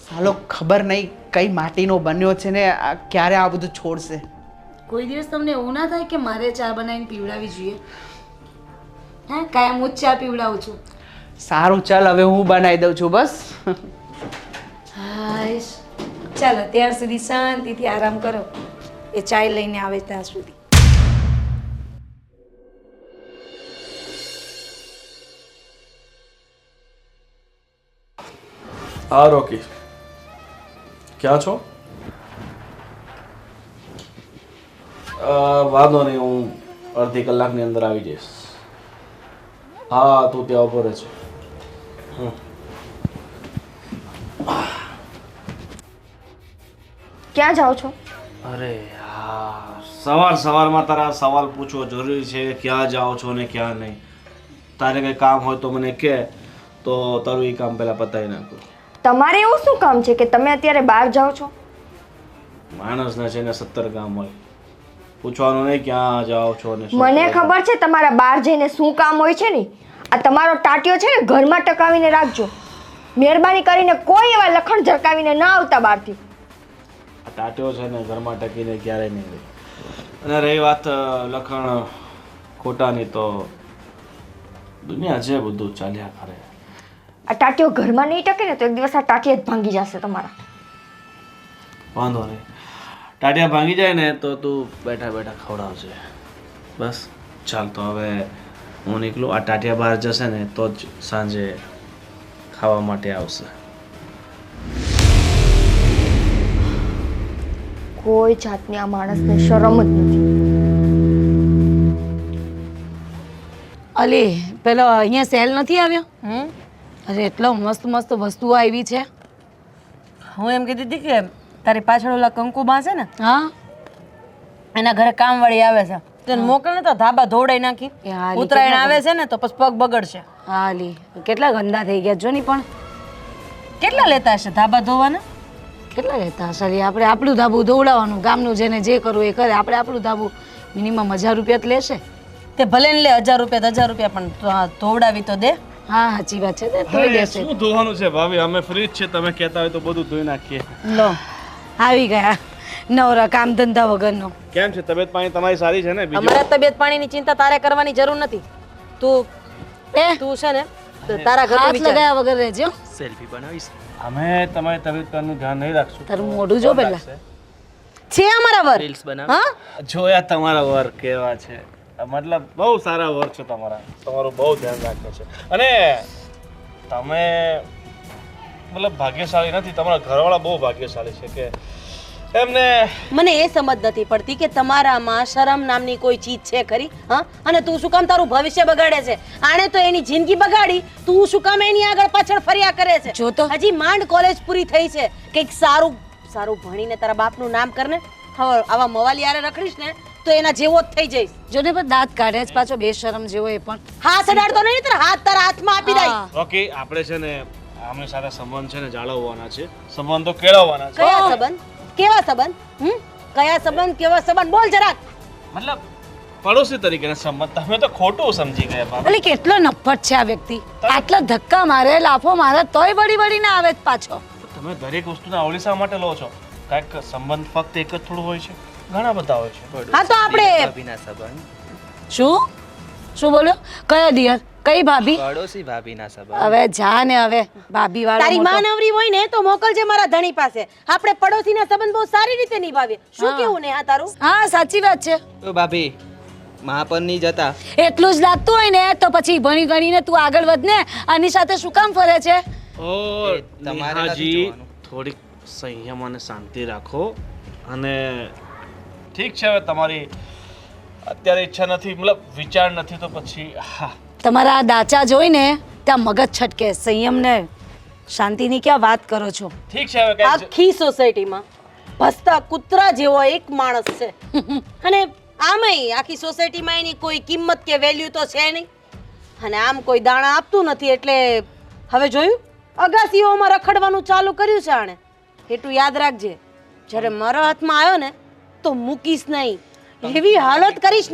સાલો ખબર નહીં કઈ માટીનો બન્યો છે ને ક્યારે આ બધું છોડશે. કોઈ દિવસ તમને એવું ના થાય કે મારે ચા બનાવીને પીવડાવી જોઈએ? હા કાયમ હું જ ચા પીવડાવું છું. સારું ચાલ હવે હું બનાવી દઉં છું બસ. હાશ ચાલો ત્યાર સુધી શાંતિથી આરામ કરો. એ ચાય લઈને આવે ત્યાં સુધી. હા રોકી, ક્યાં છો? વાંધો નહીં, હું અડધી કલાકની અંદર આવી જઈશ. હા તું ત્યાં ઉભો રહે છે. ક્યાં જાઓ છો? અરે યાર સવારમાં તારા સવાલ પૂછવો જરૂરી છે. ક્યાં જાઓ છો ને ક્યાં નહીં? તારે કંઈ કામ હોય તો મને કહે તો તારું એ કામ પહેલાં પતાવી નાખું. તમારે એવું શું કામ છે કે તમે અત્યારે બહાર જાઓ છો? માણસને છે ને 70 કામ હોય. પૂછવાનું નહીં ક્યાં જાઓ છો ને. મને ખબર છે તમારા બહાર જઈને શું કામ હોય છે ને. આ તમારો ટાટિયો છે ને ઘરમાં ટકાવીને રાખજો. મહેરબાની કરીને કોઈ એવા લખણ ઝરકાવીને ના આવતા બહારથી. આ ટાટિયો છે ને ઘરમાં ટકીને ક્યારેય નહીં રહે. અને રહી વાત લખણ ખોટાની તો દુનિયા છે, બધું ચાલ્યા કરે. આ ટાટિયો ઘરમાં નહીં ટકે ને તો એક દિવસ આ ટાટિયા જ ભાંગી જશે તમારા. વાંધો નહીં, ટાટિયા ભાંગી જાય ને તો તું બેઠા બેઠા ખવડાવશે બસ. ચાલ તો હવે હું નીકળું. આ ટાટિયા બહાર જશે ને તો જ સાંજે ખાવા માટે આવશે. કોઈ જાતની આ માણસને શરમ જ નથી. અલી પેલો અહીંયા સેલ નથી આવ્યો? અરે એટલો મસ્ત મસ્ત વસ્તુઓ આવી છે. હું એમ કીધી હતી કે તારી પાછળ ઓલા કંકુબા છે ને હા એના ઘરે કામવાળી આવે છે તેને મોકલ ને તો ધાબા ધોવડાઈ નાખી એ હાલી ઉત્તરાયણ આવે છે ને તો પછી પગ બગડશે હાલી કેટલા ગંદા થઈ ગયા જો ની પણ કેટલા લેતા હશે ધાબા ધોવાના કેટલા રહેતા સરી આપણે આપણું ધાબુ દોડાવવાનું ગામનું જેને જે કરવું એ કરે આપણે આપણું ધાબુ મિનિમમ 1000 રૂપિયા જ લેશે તે ભલે ને લે 1000 રૂપિયા પણ ધોવડાવી તો દે હા સાચી વાત છે તે તોય દેશે શું ધોવાનું છે ભાભી અમે ફ્રી જ છે તમે કહેતા હોય તો બધું ધોઈ નાખીએ લો આવી ગયા નવરા કામ ધંધા વગરનો કેમ છે તબિયત પાણી તમારી સારી છે ને બીજું અમારા તબિયત પાણીની ચિંતા તારે કરવાની જરૂર નથી તું તું છે ને તારા ઘરનું હાથ વિચાર લગાયા વગર રહેજો સેલ્ફી બનાવીશ અમે તમારી તબિયત પરનું ધ્યાન નહીં રાખશું તારું મોઢું જો પહેલા છે અમારા વર રીલ્સ બનાવ હા જોયા તમારા વર કેવા છે મતલબ બહુ સારા વર છે તમારા તમારું બહુ ધ્યાન રાખે છે અને તમે મતલબ ભાગ્યશાળી નથી તમારા ઘરવાળા બહુ ભાગ્યશાળી છે કે એમને મને એ સમજ નથી પડતી કે તમારામાં શરમ નામની કોઈ ચીજ છે ખરી હા અને તું શું કામ તારું ભવિષ્ય બગાડે છે આણે તો એની જિંદગી બગાડી તું શું કામ એની આગળ પાછળ ફર્યા કરે છે જો તો. હજી માંડ કોલેજ પૂરી થઈ છે કંઈક સારું સારું ભણીને તારા બાપનું નામ કરને હવે આવા મવાલી આરે રખડીશ ને તો એના જેવો જ થઈ જઈશ જોને પણ દાંત કાઢે જ પાછો બેશરમ જેવો એ પણ હાથ અડાડતો નહીં તારા હાથ તારા હાથમાં આપી દઈ હા. ઓકે આપણે છે ને આમની સાથે સંબંધ છે ને જાળવવાના છે સંબંધો કેળવવાના છે કયા સંબંધ કેવા સંબંધ કયા સંબંધ કેવા સંબંધ બોલ જરાક મતલબ પડોશી તરીકેના સંબંધ તમે તો ખોટું સમજી ગયા બાબા એટલે કેટલો નફ્ફટ છે આ વ્યક્તિ આટલા ધક્કા મારે લાફો મારે તોય વળી વળીને આવે જ પાછો તમે દરેક વસ્તુના અવળીસા માટે લો છો કાંઈક સંબંધ ફક્ત એક જ થોડું હોય છે ઘણા બધા હોય છે હા તો આપણે ભાભીના સંબંધ શું શું બોલ્યો કયા દિયર કઈ ભાભી પડોશી ભાભીના સંબંધ હવે જા ને હવે ભાભી તારી વાળા માં નવરી હોય ને તો મોકલજે મારા ધણી પાસે આપણે પડોશીના સંબંધ બહુ સારી રીતે નિભાવીએ શું કેવું ને આ તારું હા સાચી વાત છે તો ભાભી મા પર નહીં જતા એટલું જ લાગતું હોય ને તો પછી ભણી ગણીને તું આગળ વધ ને આની સાથે શું કામ ફરે છે ઓ એ તમારે નથી નેહાજી જોવાનું. થોડીક સંયમ અને શાંતિ રાખો અને ઠીક છે હવે તમારી અત્યારે ઈચ્છા નથી મતલબ વિચાર નથી તો પછી હા તમારા આ દાચા જોઈને ત્યાં મગજ છટકે સંયમ ને શાંતિની ક્યાં વાત કરો છો ઠીક છે હવે કાંઈ આખી સોસાયટીમાં ભસતા કૂતરા જેવો એક માણસ છે અને આમાંય આખી સોસાયટીમાં એની કોઈ કિંમત કે વેલ્યુ તો છે નહીં અને આમ કોઈ દાણા આપતું નથી એટલે હવે જોયું અગાસીઓમાં રખડવાનું ચાલુ કર્યું છે આણે એટલું યાદ રાખજે જ્યારે મારા હાથમાં આવ્યો ને તો મૂકીશ નહીં એવી હાલત કરીશ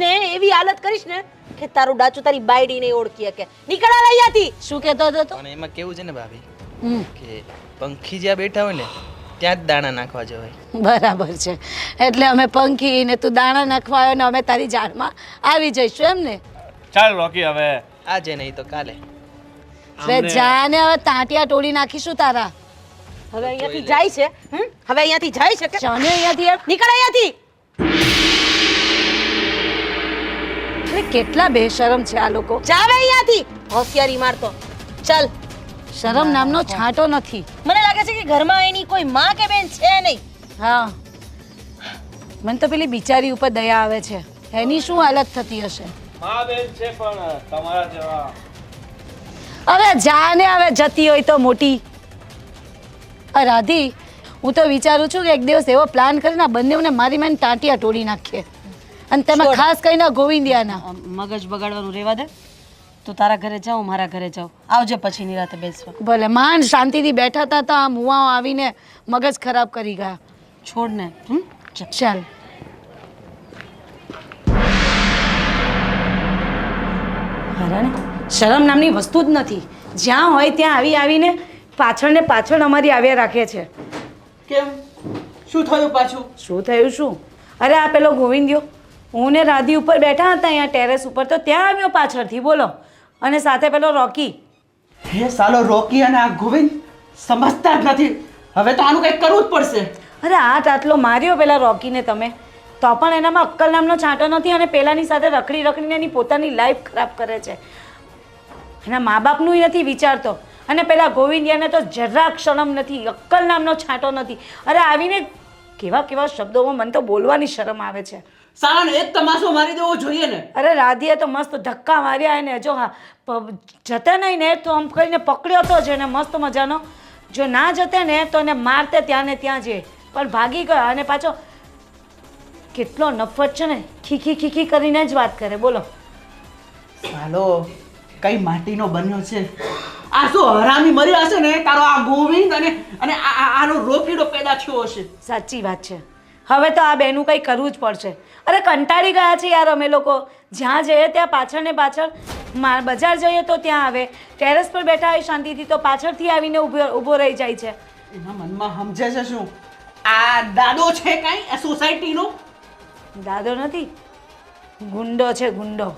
ને કે તારું ડાચું તારી બાયડી નહીં ઓળખી શકે નીકળા અહીંયાથી શું કહેતો હતો તું? પણ એમાં કેવું છે ને ભાભી હમ, કે પંખી જ્યાં બેઠા હોય ને ત્યાં જ દાણા નાખવા જવાય બરાબર છે એટલે અમે પંખી ને તું દાણા નાખવા આવ્યો ને અમે તારી જાળમાં આવી જઈશું એમ ને ચાલ રોકી હવે આજે નહીં તો કાલે હવે જા ને હવે તાંટિયા તોડી નાખીશું તારા હવે અહીંયાથી જાય છે હવે અહીંયાથી જાય છે કે જાને અહીંયાથી એમ નીકળ અહીંયાથી અરે કેટલા બેશરમ છે આ લોકો જાવે અહીંયાથી હોશિયારી મારતો ચાલ શરમ નામનો છાંટો નથી મને લાગે છે કે ઘરમાં એની કોઈ માં કે બેન છે નહીં હા મને તો પેલી બિચારી ઉપર દયા આવે છે એની શું હાલત થતી હશે હા બેન છે પણ તમારા જેવા હવે જાને હવે જતી હોય તો મોટી રાધી હું તો વિચારું છું કે એક દિવસ એવો પ્લાન કરીને આ બંનેઓને મારી મેં ટાંટિયા તોડી નાખીએ અને તેમાં છોડ. ખાસ કરીને ગોવિંદિયાના મગજ બગાડવાનું રહેવા દે તું તારા ઘરે જાઉં મારા ઘરે જાઉં આવજે પછી નિરાતે બેસવા ભલે માંડ શાંતિથી બેઠા હતા તો આ મુવાઓ આવીને મગજ ખરાબ કરી ગયા છોડ ને ચાલ હરાને શરમ નામની વસ્તુ જ નથી જ્યાં હોય ત્યાં આવીને પાછળ ને પાછળ અમારી આવ્યા રાખે છે કેમ શું થયું પાછું શું થયું શું અરે આ પેલો ગોવિંદિયો હું ને રાધી ઉપર બેઠા હતા અહીંયા ટેરેસ ઉપર તો ત્યાં આવ્યો પાછળથી બોલો અને સાથે પેલો રોકી હે સાલો રોકી અને આ ગોવિંદ સમજતા જ નથી હવે તો આનું કંઈક કરવું જ પડશે અરે આટ આટલો માર્યો પેલા રોકીને તમે તો પણ એનામાં અક્કલ નામનો છાંટો નથી અને પેલાની સાથે રખડી રખડીને એની પોતાની લાઈફ ખરાબ કરે છે એના મા બાપનું નથી વિચારતો અને પેલા ગોવિંદિયાને તો જરાક શરમ નથી અક્કલ નામનો છાંટો નથી અરે આવીને કેવા કેવા શબ્દોમાં મને તો બોલવાની શરમ આવે છે સાલાને એક તમાશો મારી દેવો જોઈએ ને અરે રાધીએ તો મસ્ત ધક્કા માર્યા એને જો હા જતા નહીં ને તો આમ કરીને પકડ્યો તો છે ને મસ્ત મજાનો જો ના જતે ને તો એને મારતે ત્યાં ને ત્યાં જઈએ, પણ ભાગી ગયો અને પાછો કેટલો નફરત છે ને, ખીખી ખીખી કરીને જ વાત કરે. બોલો. હાલો કઈ માટીનો બન્યો છે આ? શું હરામી મર્યા હશે ને તારો આ ગોવિંદ અને આનો રોકીડો પેદા થયો હશે. સાચી વાત છે. હવે તો આ બેનું કંઈ કરવું જ પડશે. અરે કંટાળી ગયા છે યાર અમે લોકો. જ્યાં જઈએ ત્યાં પાછળ ને પાછળ, બજાર જઈએ તો ત્યાં આવે, ટેરેસ પર બેઠા હોય શાંતિથી તો પાછળથી આવીને ઊભો રહી જાય છે. એના મનમાં સમજે છે શું? આ દાદો છે કાંઈ આ સોસાયટીનો? દાદો નથી, ગુંડો છે, ગુંડો.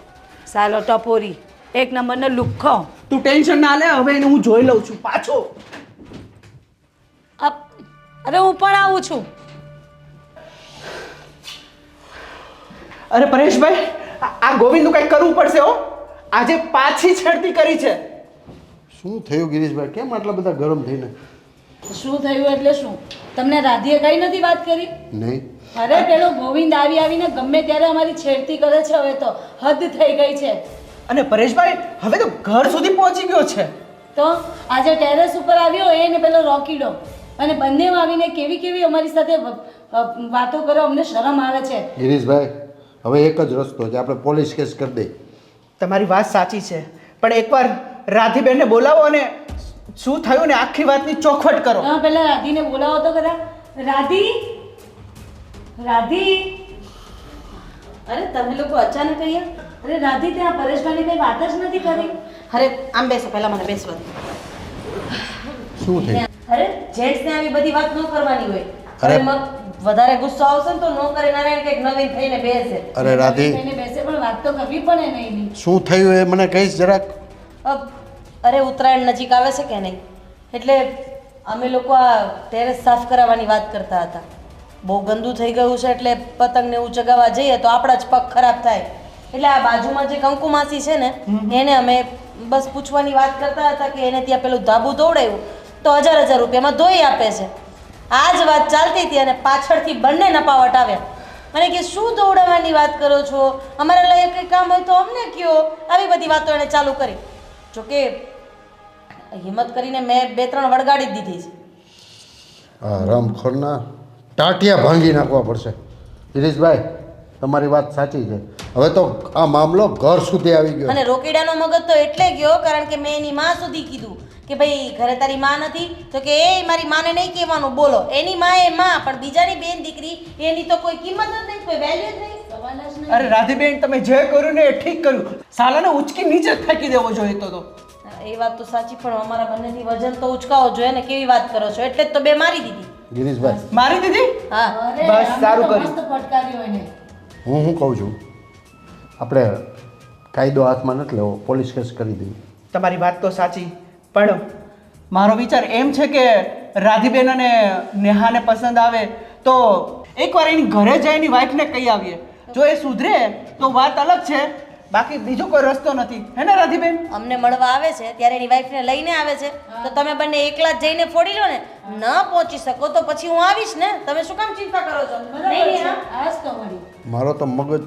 સાલો ટપોરી, એક નંબરનો લુખ્ખો. તું ટેન્શન ના લે, હવે એને હું જોઈ લઉં છું પાછો. અરે હું પણ આવું છું. અરે પરેશભાઈ, આ ગોવિંદનું કંઈક કરવું પડશે હો. આજે પાછી છેડતી કરી છે. શું થયું ગિરીશભાઈ, કેમ આટલા બધા ગરમ થઈને? શું થયું એટલે શું? તમને રાધીએ કઈ નથી વાત કરી? નહીં. અરે પેલો ગોવિંદ આવીને ગમે ત્યારે અમારી છેડતી કરે છે. હવે તો હદ થઈ ગઈ છે. અને પરેશભાઈ હવે તો ઘર સુધી પહોંચી ગયો છે. તો આજે ટેરેસ ઉપર આવ્યો એ ને પેલો રોકીડો, અને બંને આવીને કેવી કેવી અમારી સાથે વાતો કરો. અમને શરમ આવે છે. ગિરીશભાઈ, હવે એક જ રસ્તો છે, આપણે પોલીસ કેસ કરી દઈએ. તમારી વાત સાચી છે, પણ એકવાર રાધીબેનને બોલાવો અને શું થયું ને આખી વાતની ચોખવટ કરો. હા, પેલા રાધીને બોલાવો તો ખરા. રાધી, રાધી. અરે તમે લોકો અચાનક અહીંયા? અરે રાધી, ત્યાં પરેશભાઈને કઈ વાત જ નથી કરી. અરે આમ બેસો, પહેલા મને બેસવા દો. શું થયું? અરે જેન્ટ્સને આવી બધી વાત ન કરવાની હોય. અરે અરે વધારે ગુસ્સો આવશે ને તો નો કરે ના કંઈક નવીન થઈને બેસે. અરે રાધી, એને બેસે પણ વાત તો કરવી પડે ને એની. શું થયું એ મને કહીશ જરાક? અરે ઉત્તરાયણ નજીક આવે છે કે નહીં, એટલે અમે લોકો આ ટેરેસ સાફ કરાવવાની વાત કરતા હતા. બહુ ગંદુ થઈ ગયું છે, એટલે પતંગને એવું ચગાવવા જઈએ તો આપણા જ પગ ખરાબ થાય. એટલે આ બાજુમાં જે કંકુ માસી છે ને એને અમે બસ પૂછવાની વાત કરતા હતા કે એને ત્યાં પેલું ધાબુ દોડાયું તો 1000 રૂપિયામાં ધોઈ આપે છે. આ જ વાત ચાલતી હતી અને પાછળથી બંને નપાવટ આવ્યા અને કે શું દોડાવવાની વાત કરો છો, અમારા લાયક કંઈ કામ હોય તો અમને કયો. આવી બધી વાતો એણે ચાલુ કરી. જોકે હિંમત કરીને મેં 2-3 વળગાડી જ દીધી છે. હા, રમખોરના ટાટિયા ભાંગી નાખવા પડશે. ગિરીશભાઈ, તમારી વાત સાચી છે. હવે તો આ મામલો ઘર સુધી આવી ગયો. અને રોકીડાનો મગજ તો એટલે ગયો કારણ કે મેં એની માં સુધી કીધું કે ભાઈ ઘરે તારી માં નથી, તો કે એ મારી માને નહીં કહેવાનું. બોલો, એની માં એ માં, પણ બીજાની બેન દીકરી એની તો કોઈ કિંમત જ નહીં, કોઈ વેલ્યુ જ નહીં, સવાલ જ નહીં. અરે રાધીબેન, તમે જે કર્યું ને એ ઠીક કર્યું. સાલાને ઉચકી નીચે જ ફેંકી દેવો જોઈએ તો. એ વાત તો સાચી, પણ અમારા બંનેથી વજન તો ઉચકાવો જોઈએ ને. કેવી વાત કરો છો? એટલે જ તો બે મારી દીધી. ગિરીશભાઈ, મારી દીધી? હા, બસ સારું કર્યું. મસ્ત ફટકાર્યો એને. હું કહું છું, આપણે કાયદો હાથમાં નથી લેવો, પોલીસ કેસ કરી દઈએ. તમારી વાત તો સાચી, પણ મારો વિચાર એમ છે કે રાધીબેન અને નેહાને પસંદ આવે તો એકવાર એની ઘરે જઈ એની વાઈફને કહી આવીએ. જો એ સુધરે તો વાત અલગ છે, બાકી બીજો કોઈ રસ્તો નથી. હે ને રાધીબેન? અમને મળવા આવે છે ત્યારે એની વાઈફને લઈને આવે છે, તો તમે બંને એકલા જ જઈને ફોડી લો ને. ન પહોંચી શકો તો પછી હું આવીશ ને. તમે શું કામ ચિંતા કરો છો? નહીં નહીં, હા. આજ તો વળી. મારો તો મગજ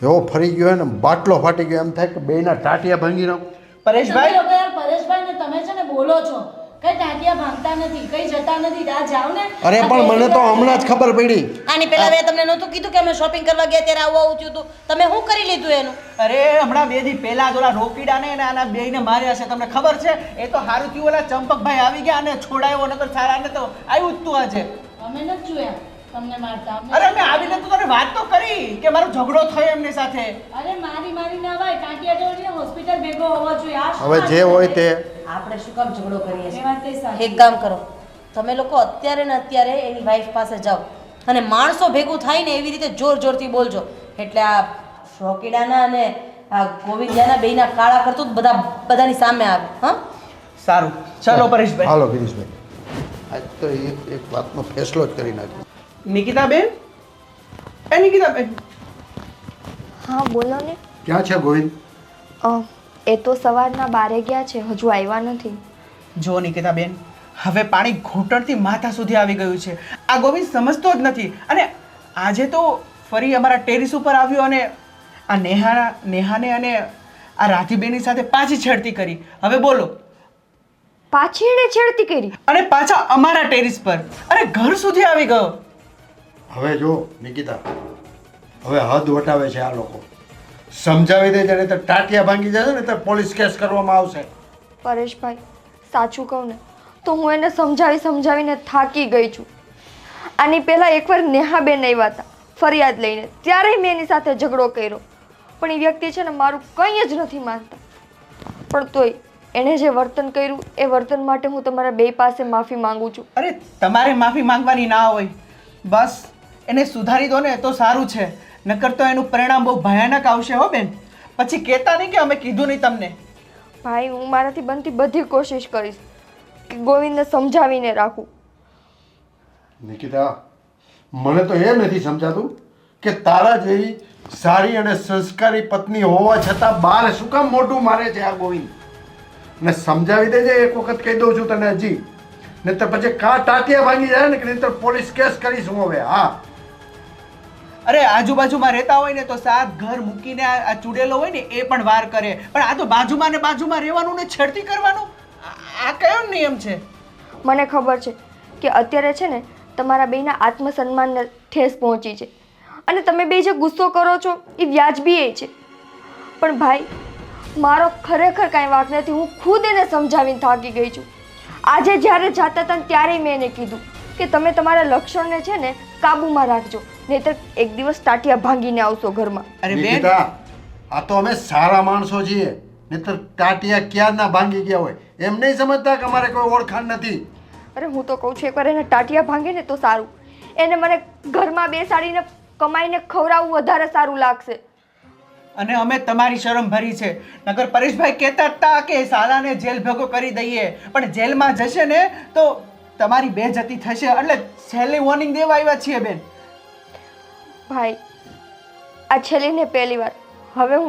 એવો ફરી ગયો હોય ને, બાટલો ફાટી ગયો, એમ થાય કે બેયના ટાટિયા ભાંગી નાખું. તમે પરેશભાઈ, લોકો યાર પરેશભાઈ ને તમે છે ને બોલો છો, કઈ ટાંટિયા ભાંગતા નથી, કઈ જતા નથી. આ જાવ ને. અરે પણ મને તો હમણાં જ ખબર પડી. આની પહેલા મેં તમને નહોતું કીધું કે અમે શોપિંગ કરવા ગયા ત્યારે આવું થયું હતું? તમે શું કરી લીધું એનું? અરે હમણાં 2 દી પહેલા જ ઓલા રોકીડાને અને આના બેયને માર્યા છે. તમને ખબર છે? એ તો હારું થયું ઓલા ચંપકભાઈ આવી ગયા અને છોડાયો, નકર સારાને તો આવ્યું જ તું આજે. અમે નથી જોયા તમને મારતા. અરે અમે આવીને તો તને વાત તો કરી કે મારો ઝઘડો થયો એમની સાથે. અરે મારી ના ભાઈ, ટાંટિયા જોડીને હોસ્પિટલ ભેગો હોવો જોઈએ. આ શું હવે જે હોય તે. આપણે શું કામ ઝઘડો કરીએ એ છીએ? વાત તે સાચી. એક કામ કરો, તમે લોકો અત્યારે ને અત્યારે એની વાઈફ પાસે જાઓ અને માણસો ભેગું થાય ને એવી રીતે જોર જોરથી બોલજો, એટલે આ રોકીડાના અને આ ગોવિંદિયાના બેયના કાળા કરતું બધાની સામે આવે. હા, સારું, ચાલો પરેશભાઈ. હાલો ગિરીશભાઈ, આજ તો એક વાતનો ફેસલો જ કરી નાખ્યો. નિકિતાબેન, એ નિકિતાબેન, હા બોલો ને. ક્યાં છે ગોવિંદ? એ તો સવારના 12 ગયા છે, હજુ આવ્યા નથી. જો નિકિતાબેન, હવે પાણી ઘૂંટણથી માથા સુધી આવી ગયું છે. આ ગોવિંદ સમજતો જ નથી અને આજે તો ફરી અમારા ટેરેસ ઉપર આવ્યો અને આ નેહાને અને આ રાધીબેનની સાથે પાછી છેડતી કરી. હવે બોલો, પાછી એને છેડતી કરી. અને પાછા અમારા ટેરિસ પર, અરે ઘર સુધી આવી ગયો. હવે જો નિકિતા, હવે હદ વટાવે છે આ લોકો. સમજાવી દેજે, નહીં તો ટાટિયા ભાંગી જશે ને તો પોલીસ કેસ કરવામાં આવશે. પરેશભાઈ, સાચું કહું ને તો હું એને સમજાવીને થાકી ગઈ છું. આની પહેલાં એકવાર નેહાબેન આવ્યા હતા ફરિયાદ લઈને, ત્યારે મેં એની સાથે ઝઘડો કર્યો, પણ એ વ્યક્તિ છે ને મારું કંઈ જ નથી માનતા. પણ તોય એણે જે વર્તન કર્યું એ વર્તન માટે હું તમારા બે પાસે માફી માંગુ છું. અરે તમારે માફી માંગવાની ના હોય, બસ એને સુધારી દો ને તો સારું છે, નકર તો એનું પરિણામ બહુ ભયાનક આવશે હો બેન. પછી કહેતા નહીં કે અમે કીધું નહીં તમને. ભાઈ, હું મારાથી બનતી બધી કોશિશ કરીશ કે ગોવિંદને સમજાવીને રાખું. નિકિતા, મને તો એ નથી સમજાતું કે તારા જેવી સારી અને સંસ્કારી પત્ની હોવા છતાં બાર શું કામ મોઢું મારે છે આ ગોવિંદ. ને સમજાવી દેજે, એક વખત કહી દઉં છું તને હજી, નહીતર પછી ટાટિયા ભાંગી જાય ને કે નહીતર પોલીસ કેસ કરીશું હવે. હા, અરે આજુબાજુમાં રહેતા હોય ને તો સાત ઘર મૂકીને આ ચૂડેલો હોય ને એ પણ વાર કરે, પણ આ તો બાજુમાં ને બાજુમાં રહેવાનું ને છેડતી કરવાનું, આ કયો નિયમ છે? મને ખબર છે કે અત્યારે છે ને તમારા બેના આત્મસન્માનને ઠેસ પહોંચી છે અને તમે બે જે ગુસ્સો કરો છો એ વ્યાજબી છે. પણ ભાઈ, મારો ખરેખર કાંઈ વાંક નથી. હું ખુદ એને સમજાવીને થાકી ગઈ છું. આજે જ્યારે જાતા હતા ત્યારે મેં એને કીધું કે તમે તમારા લક્ષણને છે ને કાબૂમાં રાખજો, નહીંતર એક દિવસ ટાટિયા ભાંગીને આવશો ઘરમાં. અરે બેન, નિકિતા, આ તો અમે સારા માણસો છીએ, નહીતર ટાટિયા ક્યારના ભાંગી ગયા હોય. એમ નહીં સમજતા કે અમારે કોઈ ઓળખાણ નથી. અરે હું તો કહું છું એકવાર એને ટાટિયા ભાંગે ને તો સારું. એને મને ઘરમાં બેસાડીને કમાઈને ખવડાવવું વધારે સારું લાગશે. અને અમે તમારી શરમ ભરી છે, નગર પરેશભાઈ કહેતા હતા કે સાલાને જેલ ભેગો કરી દઈએ, પણ જેલમાં જશે ને તો તમારી બેઇજ્જતી થશે, એટલે છેલ્લી વોર્નિંગ દેવા આવ્યા છીએ બેન. ભાઈ, આ છેલ્લી ને પહેલી વાર. હવે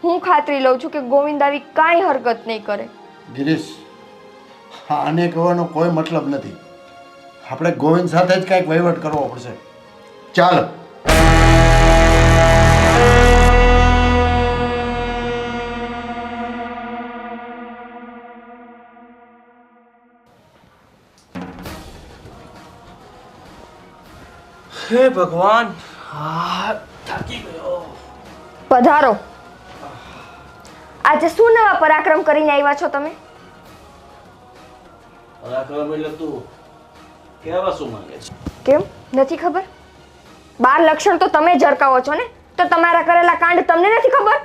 હું ખાતરી લઉં છું કે ગોવિંદ આવી કાંઈ હરકત નહીં કરે. ગિરીશ, આને કહેવાનો કોઈ મતલબ નથી. આપણે ગોવિંદ સાથે જ કાંઈક વહીવટ કરવો પડશે. ચાલ. હે ભગવાન, થાકી ગયો. પધારો. આજે શું નવા પરાક્રમ કરીને આવ્યા છો તમે? પરાક્રમ એટલે તું કેવા શું માંગે છે? કેમ નથી ખબર? 12 લક્ષણ તો તમે ઝરકાવો છો ને, તો તમારા કરેલા કાંડ તમને નથી ખબર?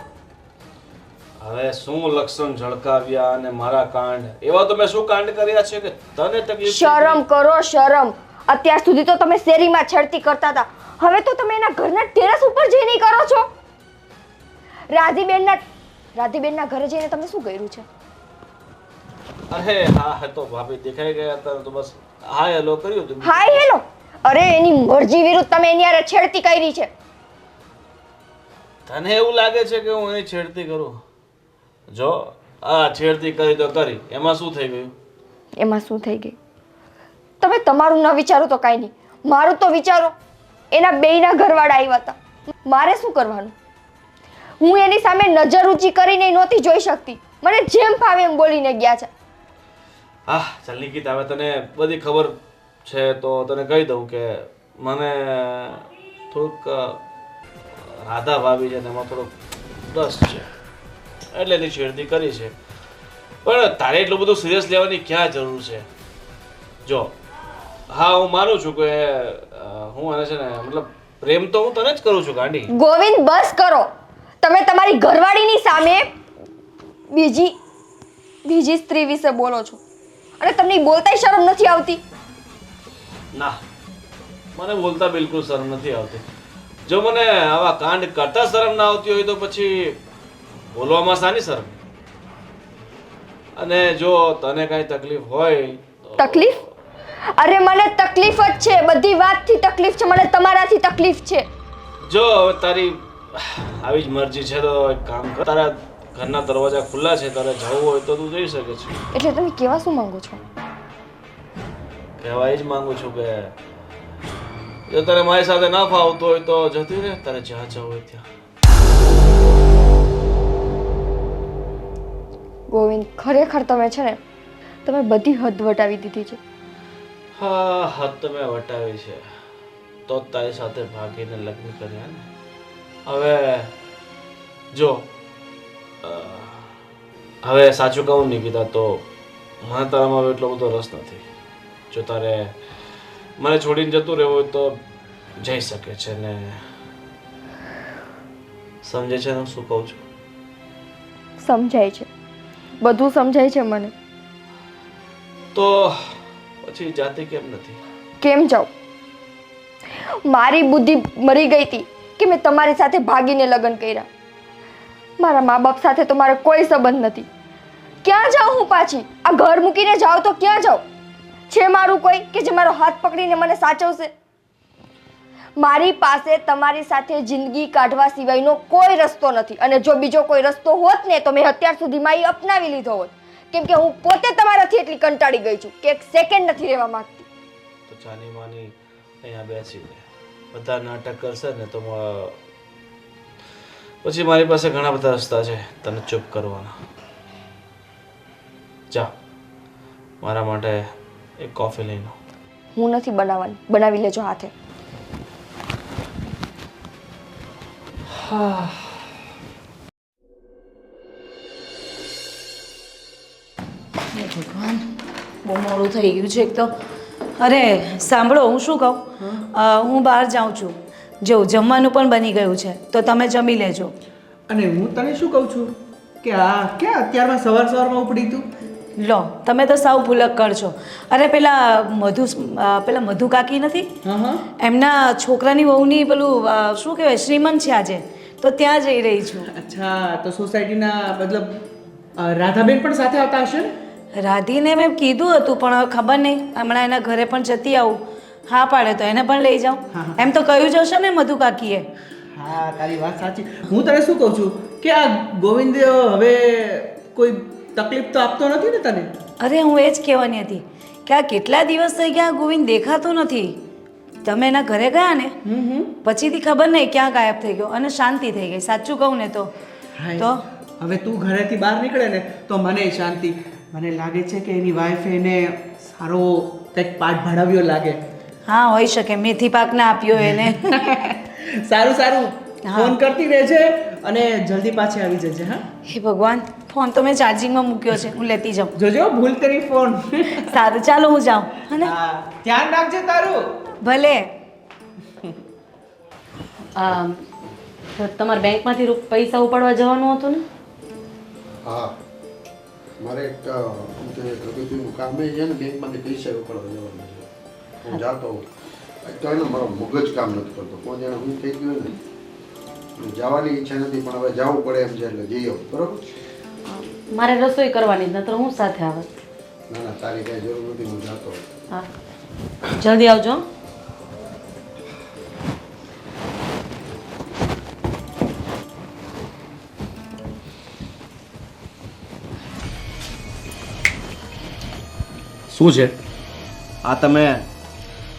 હવે શું લક્ષણ ઝળકાવ્યા અને મારા કાંડ? એવા તો મેં શું કાંડ કર્યા છે કે તને તકલીફ? શરમ કરો, શરમ. અત્યાર સુધી તો તમે શેરીમાં છેડતી કરતા હતા, હવે તો તમે એના ઘરના ટેરેસ ઉપર જઈને કરો છો. રાધીબેનના ઘરે જઈને તમે શું કર્યું છે? અરે હા, તો ભાભી દેખાઈ ગયા હતા તો બસ હાય હેલો કર્યું હતું. Hi hello? અરે એની મરજી વિરુદ્ધ તમે એની હારે છેડતી કરી છે. તને એવું લાગે છે કે હું એની છેડતી કરું? જો આ છેડતી કરી તો કરી, એમાં શું થઈ ગયું? એમાં શું થઈ ગયું? તમે તમારું ન વિચારો તો કાંઈ નહીં, મારું તો વિચારો. એના બેયના ઘરવાળા આવ્યા હતા, મારે શું કરવાનું? હું એની સામે નજર ઊંચી કરીને નહોતી જોઈ શકતી, મને જેમ ફાવે એમ બોલીને ગયા છે. હા ચાલ નિકિતા, હવે તને બધી ખબર છે તો તને કહી દઉં કે મને થોડુંક રાધા ભાભી છે એમાં થોડોક રસ છે, એટલે એની છેડતી કરી છે. પણ તારે એટલું બધું સિરિયસ લેવાની ક્યાં જરૂર છે? જો હા, હું માનું છું કે હું આને છે ને મતલબ પ્રેમ તો હું તને જ કરું છું ગાંડી. ગોવિંદ, બસ કરો. તમે તમારી ઘરવાળીની સામે બીજી સ્ત્રી વિશે બોલો છો અને તમને બોલતાય શરમ નથી આવતી? ના, મને બોલતા બિલકુલ શરમ નથી આવતી. જો મને આવા કાંડ કરતા શરમ ના આવતી હોય તો પછી બોલવામાં શાની શરમ? અને જો તને કઈ તકલીફ હોય તો... તકલીફ? અરે મને તકલીફ જ છે, બધી વાતથી તકલીફ છે, મને તમારાથી તકલીફ છે. જો હવે તારી આવી જ મરજી છે તો એક કામ કર, તારા ઘરના દરવાજા ખુલ્લા છે, તારે જવું હોય તો તું જઈ શકે છે. એટલે તમે કેવા શું માંગો છો? કહેવાય જ માંગુ છું કે જો તને મારી સાથે ના ફાવતું હોય તો જતી રહે, તારે જ્યાં જવું હોય ત્યાં. ગોવિંદ, ખરેખર તમે છે ને તમે બધી હદ વટાવી દીધી છે. હા હદ તો મેં વટાવી છે તો જ તારી સાથે ભાગીને લગ્ન કર્યા ને. હવે જો હવે સાચું કહું નિકિતા તો મને તારામાં હવે એટલો બધો રસ નથી. જો તારે મને છોડીને જતું રહેવું હોય તો જઈ શકે છે ને. સમજે છે ને હું શું કહું છું? સમજાય છે, બધું સમજાય છે મને. તો પછી જાતે કેમ નથી? કેમ જાઉં? મારી બુદ્ધિ મરી ગઈ હતી કે મેં તમારી સાથે ભાગીને લગ્ન કર્યા. મારા મા બાપ સાથે તો મારો કોઈ સંબંધ નથી. ક્યાં જાઉં હું પાછી? આ ઘર મૂકીને જાઉં તો ક્યાં જાઉં? છે મારું કોઈ કે જે મારો હાથ પકડીને મને સાચવશે? મારી પાસે તમારી સાથે જિંદગી કાઢવા સિવાયનો કોઈ રસ્તો નથી. અને જો બીજો કોઈ રસ્તો હોત ને તો મેં અત્યાર સુધીમાં એ અપનાવી લીધો હોત. કેમ કે હું પોતે તમારાથી એટલી કંટાળી ગઈ છું કે એક સેકન્ડ નથી રહેવા માંગતી. તો ચાની માની અહીંયા બેસીને બધા નાટક કરશે ને તો પછી મારી પાસે ઘણા બધા રસ્તા છે તને ચૂપ કરવાના. જા મારા માટે એક કોફી લઈ લો. હું નથી બનાવવાની, બનાવી લેજો હાથે. ભગવાન બહુ મોડું થઈ ગયું છે એક તો. અરે સાંભળો, હું શું કહું, હું બહાર જાઉં છું. જો જમવાનું પણ બની ગયું છે તો તમે જમી લેજો. અને હું તને શું કહું છું કે આ ક્યાં અત્યારમાં સવારમાં ઉપડી તું? લો તમે તો સાવ ભૂલક કરશો. અરે પેલા મધુ કાકી નથી, એમના છોકરાની વહુની પેલું શું કહેવાય શ્રીમંત છે આજે, તો ત્યાં જઈ રહી છું. અચ્છા, તો સોસાયટીના મતલબ રાધાબેન પણ સાથે આવતા હશે ને? રાધીને મેં કીધું હતું પણ હવે ખબર નહીં, હમણાં એના ઘરે પણ જતી આવું. હા પાડે તો એને પણ લઈ જાઉં. એમ તો કહ્યું જ હશે ને મધુ કાકીએ. હા તારી વાત સાચી. હું તને શું કહું છું કે આ ગોવિંદ હવે કોઈ તકલીફ તો આપતો નથી ને તને? અરે હું એ જ કહેવાની હતી કે આ કેટલા દિવસ થઈ ગયા ગોવિંદ દેખાતો નથી. તમે એના ઘરે ગયા ને પછીથી ખબર નહીં ક્યાં ગાયબ થઈ ગયો અને શાંતિ થઈ ગઈ. સાચું કહું ને તો હવે તું ઘરેથી બહાર નીકળે ને તો મને શાંતિ. મને લાગે છે કે એની વાઈફ એને સારો કંઈક પાઠ ભણાવ્યો લાગે. હા હોઈ શકે, મેથી પાક ના આપ્યો એને. સારું સારું, ફોન કરતી રહેજે અને જલ્દી પાછી આવી જજે. હા હે ભગવાન, ફોન તો મેં ચાર્જિંગમાં મૂક્યો છે, હું લેતી જાઉં. જોજો ભૂલ કરી ફોન. સારું ચાલો હું જાઉં. હા ધ્યાન રાખજે તારું. ભલે. તમારા બેંકમાંથી પૈસા ઉપાડવા જવાનું હતું ને? હા, મારે એક અગત્યનું કામ છે ને, બેંકમાંથી પૈસા ઉપાડવા જવાનું છે. હું જાતો હોઉં તો એને મારો મગજ કામ નથી કરતો. કોઈ જાણે હું થઈ ગયું ને, જવાની ઈચ્છા નથી પણ હવે જવું પડે એમ છે એટલે જઈ આવું. બરોબર? મારે રસોઈ કરવાની નતર હું સાથે આવત. ના ના, તારી કાંઈ જરૂર નથી, હું જાતો હોઉં. હા જલ્દી આવજો. શું છે આ? તમે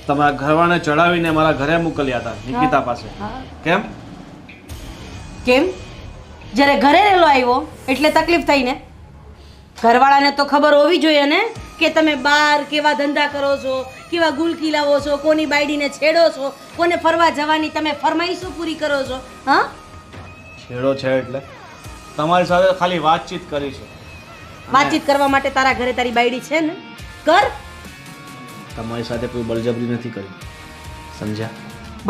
તમારા ઘરવાળાને ચડાવીને મારા ઘરે મોકલ્યા હતા નિકિતા પાસે. કેમ? જ્યારે ઘરે રહેલો આવ્યો એટલે તકલીફ થઈ ને? ઘરવાળાને તો ખબર હોવી જોઈએ ને કે તમે બહાર કેવા ધંધા કરો છો, કેવા ગુલકી લાવો છો, કોની બાયડીને છેડો છો, કોને ફરવા જવાની તમે ફરમાઈશો પૂરી કરો છો. હા, છેડો છે એટલે તમારી સાથે ખાલી વાતચીત કરી છે. વાતચીત કરવા માટે તારા ઘરે તારી બાયડી છે ને, કર. તમારી સાથે કોઈ બળજબરી નથી કરી, સમજ્યા?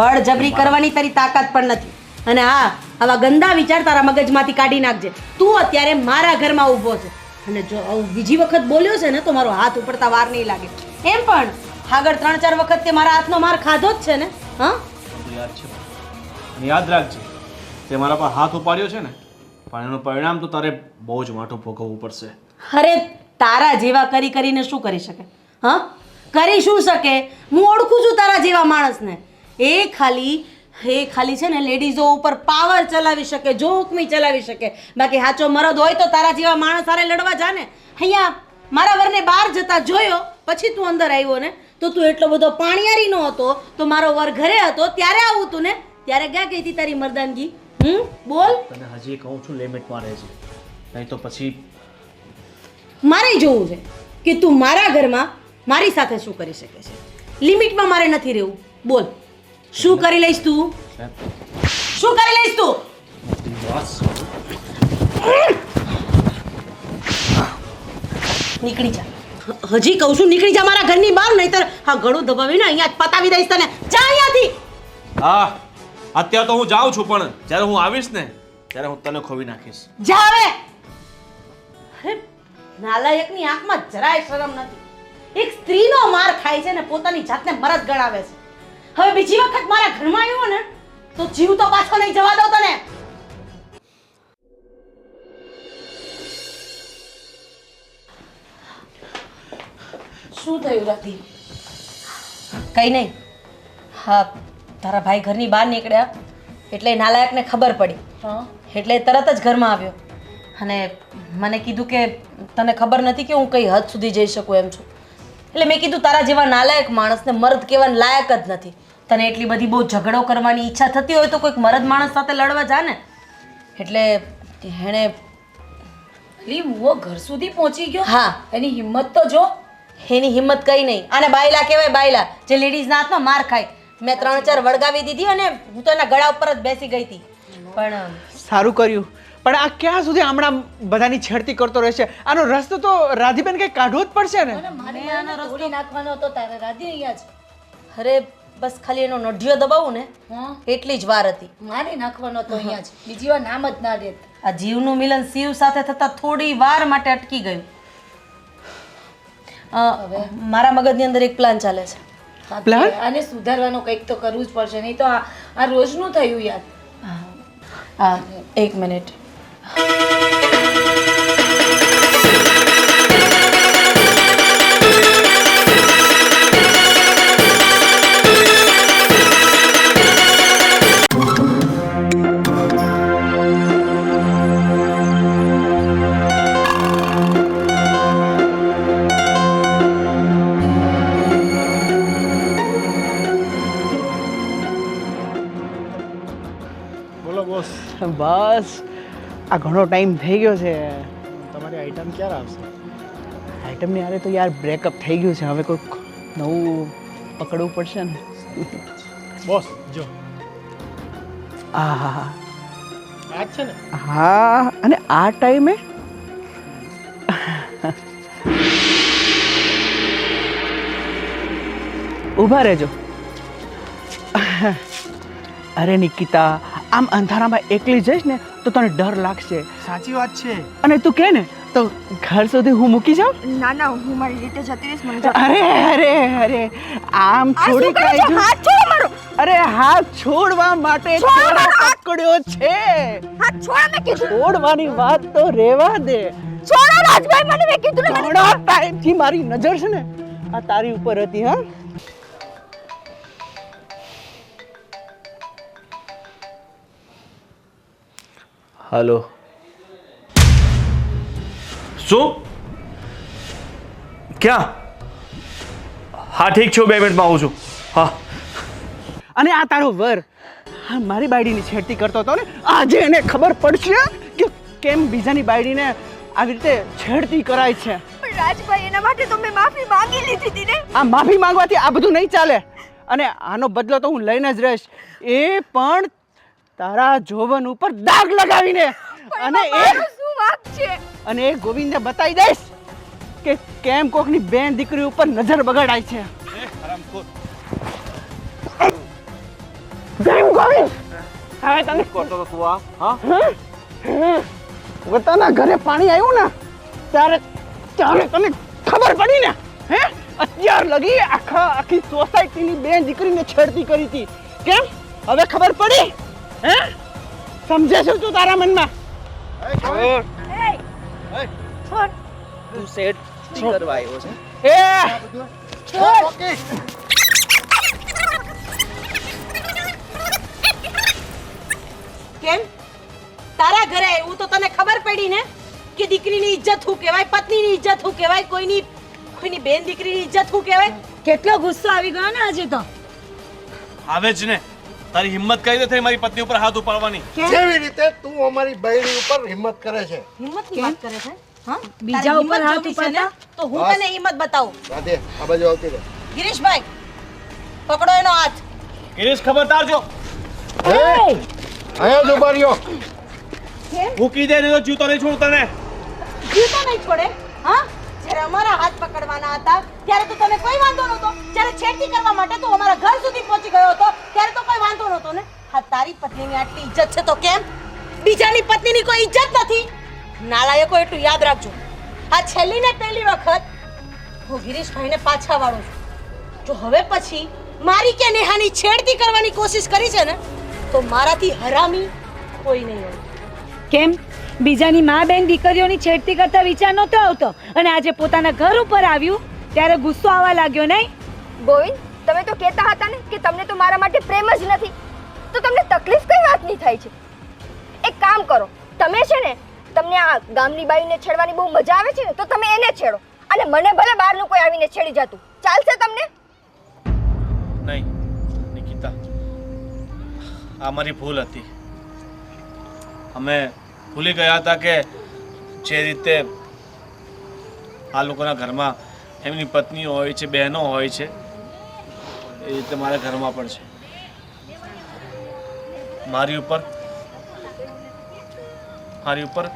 બળજબરી કરવાની તારી તાકાત પણ નથી. અને હા, આવા ગંદા વિચાર તારા મગજમાંથી કાઢી નાખજે. તું અત્યારે મારા ઘરમાં ઊભો છે અને જો આવું બીજી વખત બોલ્યો છે ને તો મારો હાથ ઉપડતા વાર નહીં લાગે. એમ પણ આગળ 3-4 વખત તે મારા હાથનો માર ખાધો જ છે ને. હા યાદ છે, યાદ રાખજે, તે મારા પર હાથ ઉપાડ્યો છે ને, પણ એનું પરિણામ તો તારે બહુ જ માઠું ભોગવવું પડશે. અરે તારા જેવા કરી કરીને શું કરી શકે? હા, કરી શું શકે? હું ઓળખું છું તારા જેવા માણસને. એ ખાલી છે ને લેડીઝો ઉપર પાવર ચલાવી શકે, જોખમી ચલાવી શકે. બાકી સાચો મરદ હોય તો તારા જેવા માણસ સારે લડવા જા ને. અહીંયા મારા વરને બહાર જતા જોયો પછી તું અંદર આવ્યો ને, તો તું એટલો બધો પાણીયારી નો હતો તો મારો વર ઘરે હતો ત્યારે આવું તું ને, ત્યારે ક્યાં ગઈ હતી તારી મર્દાનગી? બોલ. તને હજી કહું છું લિમિટમાં રહેજે, નહીં તો પછી મારે જોવું છે કે તું મારા ઘરમાં મારી સાથે શું કરી શકે છે. લિમિટમાં મારે નથી રહેવું. બોલ, શું કરી લઈશ તું? શું કરી લઈશ તું? નીકળી જા. હજી કહું છું નીકળી જા મારા ઘરની બહાર, નહીતર હા ગળું દબાવીને અહીંયા જ પતાવી દઈશ તને. જા અહીંયાથી. હા, અત્યારે તો હું જાઉં છું, પણ જ્યારે હું આવીશ ને ત્યારે હું તને ખોવી નાખીશ. જા હવે. અરે નાલાયકની આંખમાં જરાય શરમ નથી. એક સ્ત્રીનો માર ખાય છે ને પોતાની જાતને મરદ ગણાવે છે. હવે બીજી વખત મારા ઘરમાં આવ્યો ને તો જીવ તો પાછો નહીં જવા દો તને. શું થયું રાતી? કઈ નહીં. હા, તારા ભાઈ ઘરની બહાર નીકળ્યા એટલે નાલાયકને ખબર પડી. એટલે તરત જ ઘરમાં આવ્યો અને મને કીધું કે તને ખબર નથી કે હું કઈ હદ સુધી જઈ શકું એમ છું. એટલે મેં કીધું તારા જેવા નાલાયક માણસને મર્દ કહેવાના લાયક જ નથી. તને એટલી બધી બહુ ઝઘડો કરવાની ઈચ્છા થતી હોય તો કોઈક મર્દ માણસ સાથે લડવા જા ને. એટલે એણે વો ઘર સુધી પહોંચી ગયો. હા, એની હિંમત તો જો. એની હિંમત કઈ નહીં. આને બાયલા કહેવાય, બાયલા, જે લેડીઝના હાથમાં માર ખાય. મેં 3-4 વળગાવી દીધી અને હું તો એના ગળા ઉપર જ બેસી ગઈ હતી. પણ સારું કર્યું. પણ આ ક્યાં સુધી હમણાં બધાની છેડતી કરતો રહેશે? આનો રસ્તો તો રાધીબેન કઈ કાઢવો જ પડશે ને. મારે આનો રસ્તો નાખવાનો હતો તારે રાધી અહીંયા જ. અરે બસ ખાલી એનો નઢિયો દબાવું ને એટલી જ વાર હતી. મારે નાખવાનો હતો અહીંયા જ. બીજી વાર નામ જ ના દેત. આ જીવનું મિલન શિવ સાથે થતા થોડી વાર માટે અટકી ગયું. મારા મગજની અંદર એક પ્લાન ચાલે છે. પ્લાન? આને સુધારવાનું કંઈક તો કરવું જ પડશે, નહીં તો આ રોજનું થયું યાર. એક મિનિટ. બસ આ ઘણો ટાઈમ થઈ ગયો છે. તમારી આઈટમ ક્યારે આવશે? આઈટમની હારે તો યાર બ્રેકઅપ થઈ ગયું છે. હવે કોઈક નવું પકડવું પડશે ને. બોસ જો હા, આ છે ને હા, અને આ ટાઈમે ઊભા રહેજો. અરે નિકિતા, આમ અંધારામાં એકલી જઈશ ને તો તને ડર લાગશે. સાચી વાત છે. અને તું કહે ને તો ઘર સુધી હું મૂકી જાઉં. ના ના, હું મારી રીતે જતી રહીશ. મને અરે અરે અરે, આમ છોડી કાઢજો. હાથ છોડો મારો. અરે હાથ છોડવા માટે પકડ્યો છે. હાથ છોડ, મેં કીધું. છોડવાની વાત તો રેવા દે. છોડો રાજભાઈ, મને મેં કીધું ને. ઘણો ટાઈમથી મારી નજર છે ને આ તારી ઉપર હતી. હા, હલો. શું? ક્યાં? હા ઠીક છે, 2 મિનિટમાં આવું છું. હા. અને આ તારો વર હા મારી બાયડીની છેડતી કરતો હતો ને, આજે એને ખબર પડશે કે કેમ બીજાની બાયડીને આવી રીતે છેડતી કરાય છે. પણ રાજભાઈ, એના માટે તો મેં માફી માંગી લીધી હતી ને. આ માફી માંગવાથી આ બધું નહીં ચાલે. અને આનો બદલો તો હું લઈને જ રહીશ, એ પણ તારા જોવન ઉપર દાગ લગાવીને. અને શું વાત છે? અને એ ગોવિંદને બતાવી દઈશ કે કેમ કોકની બેન દીકરી ઉપર નજર બગાડાય છે. જય ગોવિંદ, હવે તને કરતો તો તું આ? હા, પોતાના ઘરે પાણી આવ્યું ને ત્યારે તને ખબર પડી ને. હે, અત્યાર લગી આખી સોસાયટીની બેન દીકરીને છેડતી કરી હતી. કેમ હવે ખબર પડી? હે, સમજે છે તું તારા મનમાં? તું સેટ કરવા આવ્યો છે? એ કેમ તારા ઘરે આવ્યું તો તને ખબર પડી ને કે દીકરીની ઇજ્જત શું કહેવાય, પત્નીની ઇજ્જત શું કહેવાય, કોઈની બેન દીકરીની ઇજ્જત શું કહેવાય? કેટલો ગુસ્સો આવી ગયો ને આજે તો. આવે જ ને. તારી હિંમત કઈ રીતે થઈ મારી પત્ની ઉપર હાથ ઉપાડવાની? જેવી રીતે તું અમારી બૈરી ઉપર હિંમત કરે છે. હિંમતની વાત કરે છે. હા બીજા તારે ઉપર હિંમત હાથ જોવી છે ને? ઉપાડતા? તો હું તને હિંમત બતાવું. રાધે આ બાજુ આવતી રહે. ગિરીશભાઈ પકડો એનો હાથ. ગિરીશ ખબરદાર જો અહીંયા જ ઉભા રહ્યો. મૂકી દે ને તો જીવતો નહીં છોડ તને. જીવતો નહીં છોડે. હા જ્યારે અમારા હાથ પકડવાના હતા ત્યારે તો તને કોઈ વાંધો નહોતો. જ્યારે છેડતી કરવા માટે તું અમારા ઘર સુધી પહોંચી ગયો હતો ત્યારે તો કોઈ વાંધો નહોતો ને. હા તારી પત્નીની આટલી ઇજ્જત છે તો કેમ? બીજાની પત્નીની કોઈ ઇજ્જત નથી. નાલાયકો એટલું યાદ રાખજો. આ છેલ્લી ને પહેલી વખત હું ગિરીશભાઈને પાછા વાળું છું. જો હવે પછી મારી કે નેહાની છેડતી કરવાની કોશિશ કરી છે ને તો મારાથી હરામી કોઈ નહીં હોય. કેમ બીજાની મા બેન દીકરીઓની છેડતી કરતા વિચાર નહોતો આવતો અને આજે પોતાના ઘર ઉપર આવ્યું ત્યારે ગુસ્સો આવવા લાગ્યો નહીં? ગોવિંદ, તમે તો કહેતા હતા ને કે તમને તો મારા માટે પ્રેમ જ નથી, તો તમને તકલીફ કઈ વાતની થાય છે? એક કામ કરો, તમે છે ને તમને આ ગામની બાઈને છેડવાની બહુ મજા આવે છે ને તો તમે એને છેડો અને મને ભલે બહારનું કોઈ આવીને છેડી જતું ચાલશે તમને? નહીં નિકિતા, આ મારી ભૂલ હતી. અમે ભૂલી ગયા હતા કે જે રીતે આ લોકોના ઘરમાં એમની પત્નીઓ હોય છે, બહેનો હોય છે, એ રીતે મારા ઘરમાં પણ છે. મારી ઉપર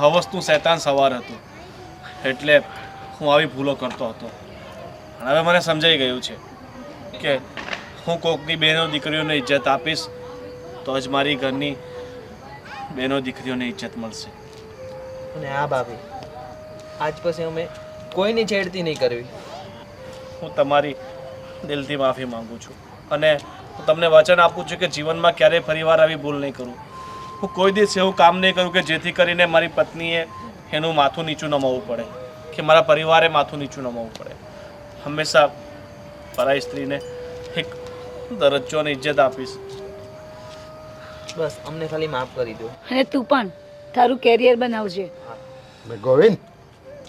હવસનું શૈતાન સવાર હતું એટલે હું આવી ભૂલો કરતો હતો. અને હવે મને સમજાઈ ગયું છે કે હું કોકની બહેનો દીકરીઓને ઇજ્જત આપીશ તો જ મારી ઘરની બહેનો દીકરીઓને ઇજ્જત મળશે. અને હા ભાભી, આજ પછી અમે કોઈની છેડતી નહીં કરવી. હું તમારી દિલથી માફી માંગુ છું અને હું તમને વચન આપું છું કે જીવનમાં ક્યારેય ફરીવાર આવી ભૂલ નહીં કરું. હું કોઈ દિવસ એવું કામ નહીં કરું કે જેથી કરીને મારી પત્નીએ એનું માથું નીચું નમાવવું પડે કે મારા પરિવારે માથું નીચું નમાવવું પડે. હંમેશા પરાઈ સ્ત્રીને એક દરજ્જો અને ઇજ્જત આપીશ. બસ અમને ખાલી માફ કરી દો. અને તું પણ તારું કેરિયર બનાવજે. ગોવિંદ,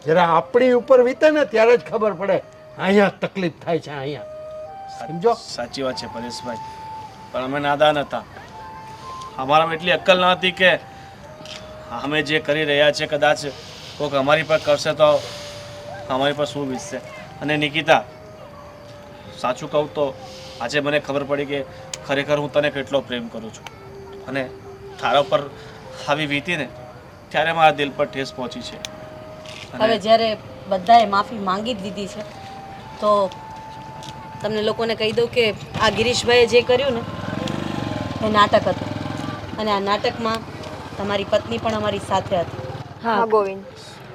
જરા આપણી ઉપર વીતે ને ત્યારે જ ખબર પડે અહીંયા તકલીફ થાય છે. અહીંયા સમજો. સાચી વાત છે પરેશભાઈ, પણ અમે નાદાન હતા. અમારામાં એટલી અક્કલ ન હતી કે અમે જે કરી રહ્યા છે કદાચ કોઈક અમારી પર કરશે તો અમારી પર શું વીતશે. અને નિકિતા, સાચું કહું તો આજે મને ખબર પડી કે ખરેખર હું તને કેટલો પ્રેમ કરું છું અને તારા પર આવી વીતી ને ત્યારે મારા દિલ પર ઠેસ પહોંચી છે. હવે જ્યારે બધાએ માફી માંગી જ દીધી છે તો તમને લોકોને કહી દઉં કે આ ગિરીશભાઈએ જે કર્યું ને એ નાટક હતું અને આ નાટકમાં તમારી પત્ની પણ અમારી સાથે હતી. હા ગોવિંદ,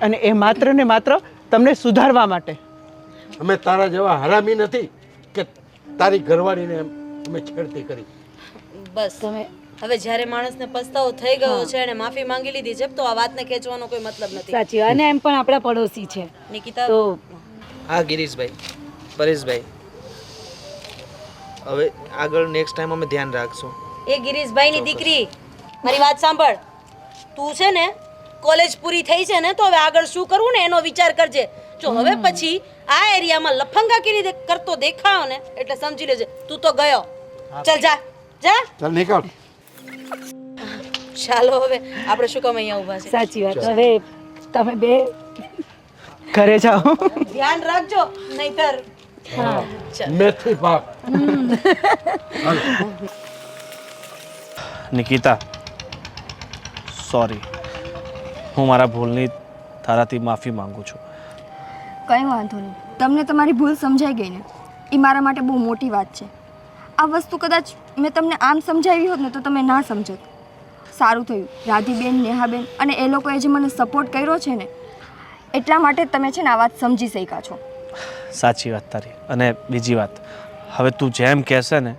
અને એ માત્ર ને માત્ર તમને સુધારવા માટે. અમે તારા જેવા હરામી નથી કે તારી ઘરવાળીને અમે છેડતી કરી. બસ હવે જ્યારે માણસને પસ્તાવો થઈ ગયો છે અને માફી માંગી લીધી છે તો આ વાતને ખેંચવાનો કોઈ મતલબ નથી. સાચી વાત. અને એમ પણ આપણા પડોશી છે નિકિતા, તો હા ગિરીશભાઈ, પરેશભાઈ, હવે આગળ નેક્સ્ટ ટાઈમ અમે ધ્યાન રાખશું. એ ગિરીશભાઈની દીકરી મારી વાત સાંભળ. તું છે ને કોલેજ પૂરી થઈ છે ને તો હવે આગળ શું કરવું ને એનો વિચાર કરજે. જો હવે પછી આ એરિયામાં લફંગાગીરી કરતો દેખાયો ને એટલે સમજી લેજે તું તો ગયો. ચાલ જા જા. ચાલ નીકળ. ચાલો હવે આપણે શું કામ અહીંયા ઊભા છે? સાચી વાત. હવે તમે બે ઘરે જાઓ. ધ્યાન રાખજો નહીતર મેથી પાક. નિકિતા, સોરી, હું મારા ભૂલની તારાથી માફી માંગુ છું. કંઈ વાંધો નહીં, તમને તમારી ભૂલ સમજાઈ ગઈ ને એ મારા માટે બહુ મોટી વાત છે. આ વસ્તુ કદાચ મેં તમને આમ સમજાવી હોત ને તો તમે ના સમજત. સારું થયું રાધીબેન, નેહાબેન અને એ લોકોએ જે મને સપોર્ટ કર્યો છે ને એટલા માટે જ તમે છે ને આ વાત સમજી શક્યા છો. સાચી વાત તારી. અને બીજી વાત, હવે તું જેમ કહેશે ને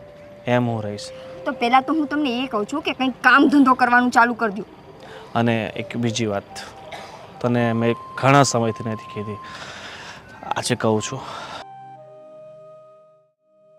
એમ હું રહીશ. તો પહેલાં તો હું તમને એ કહું છું કે કંઈક કામ ધંધો કરવાનું ચાલુ કરી દો. અને એક બીજી વાત તને મેં ઘણા સમયથી નથી કીધી, આજે કહું છું.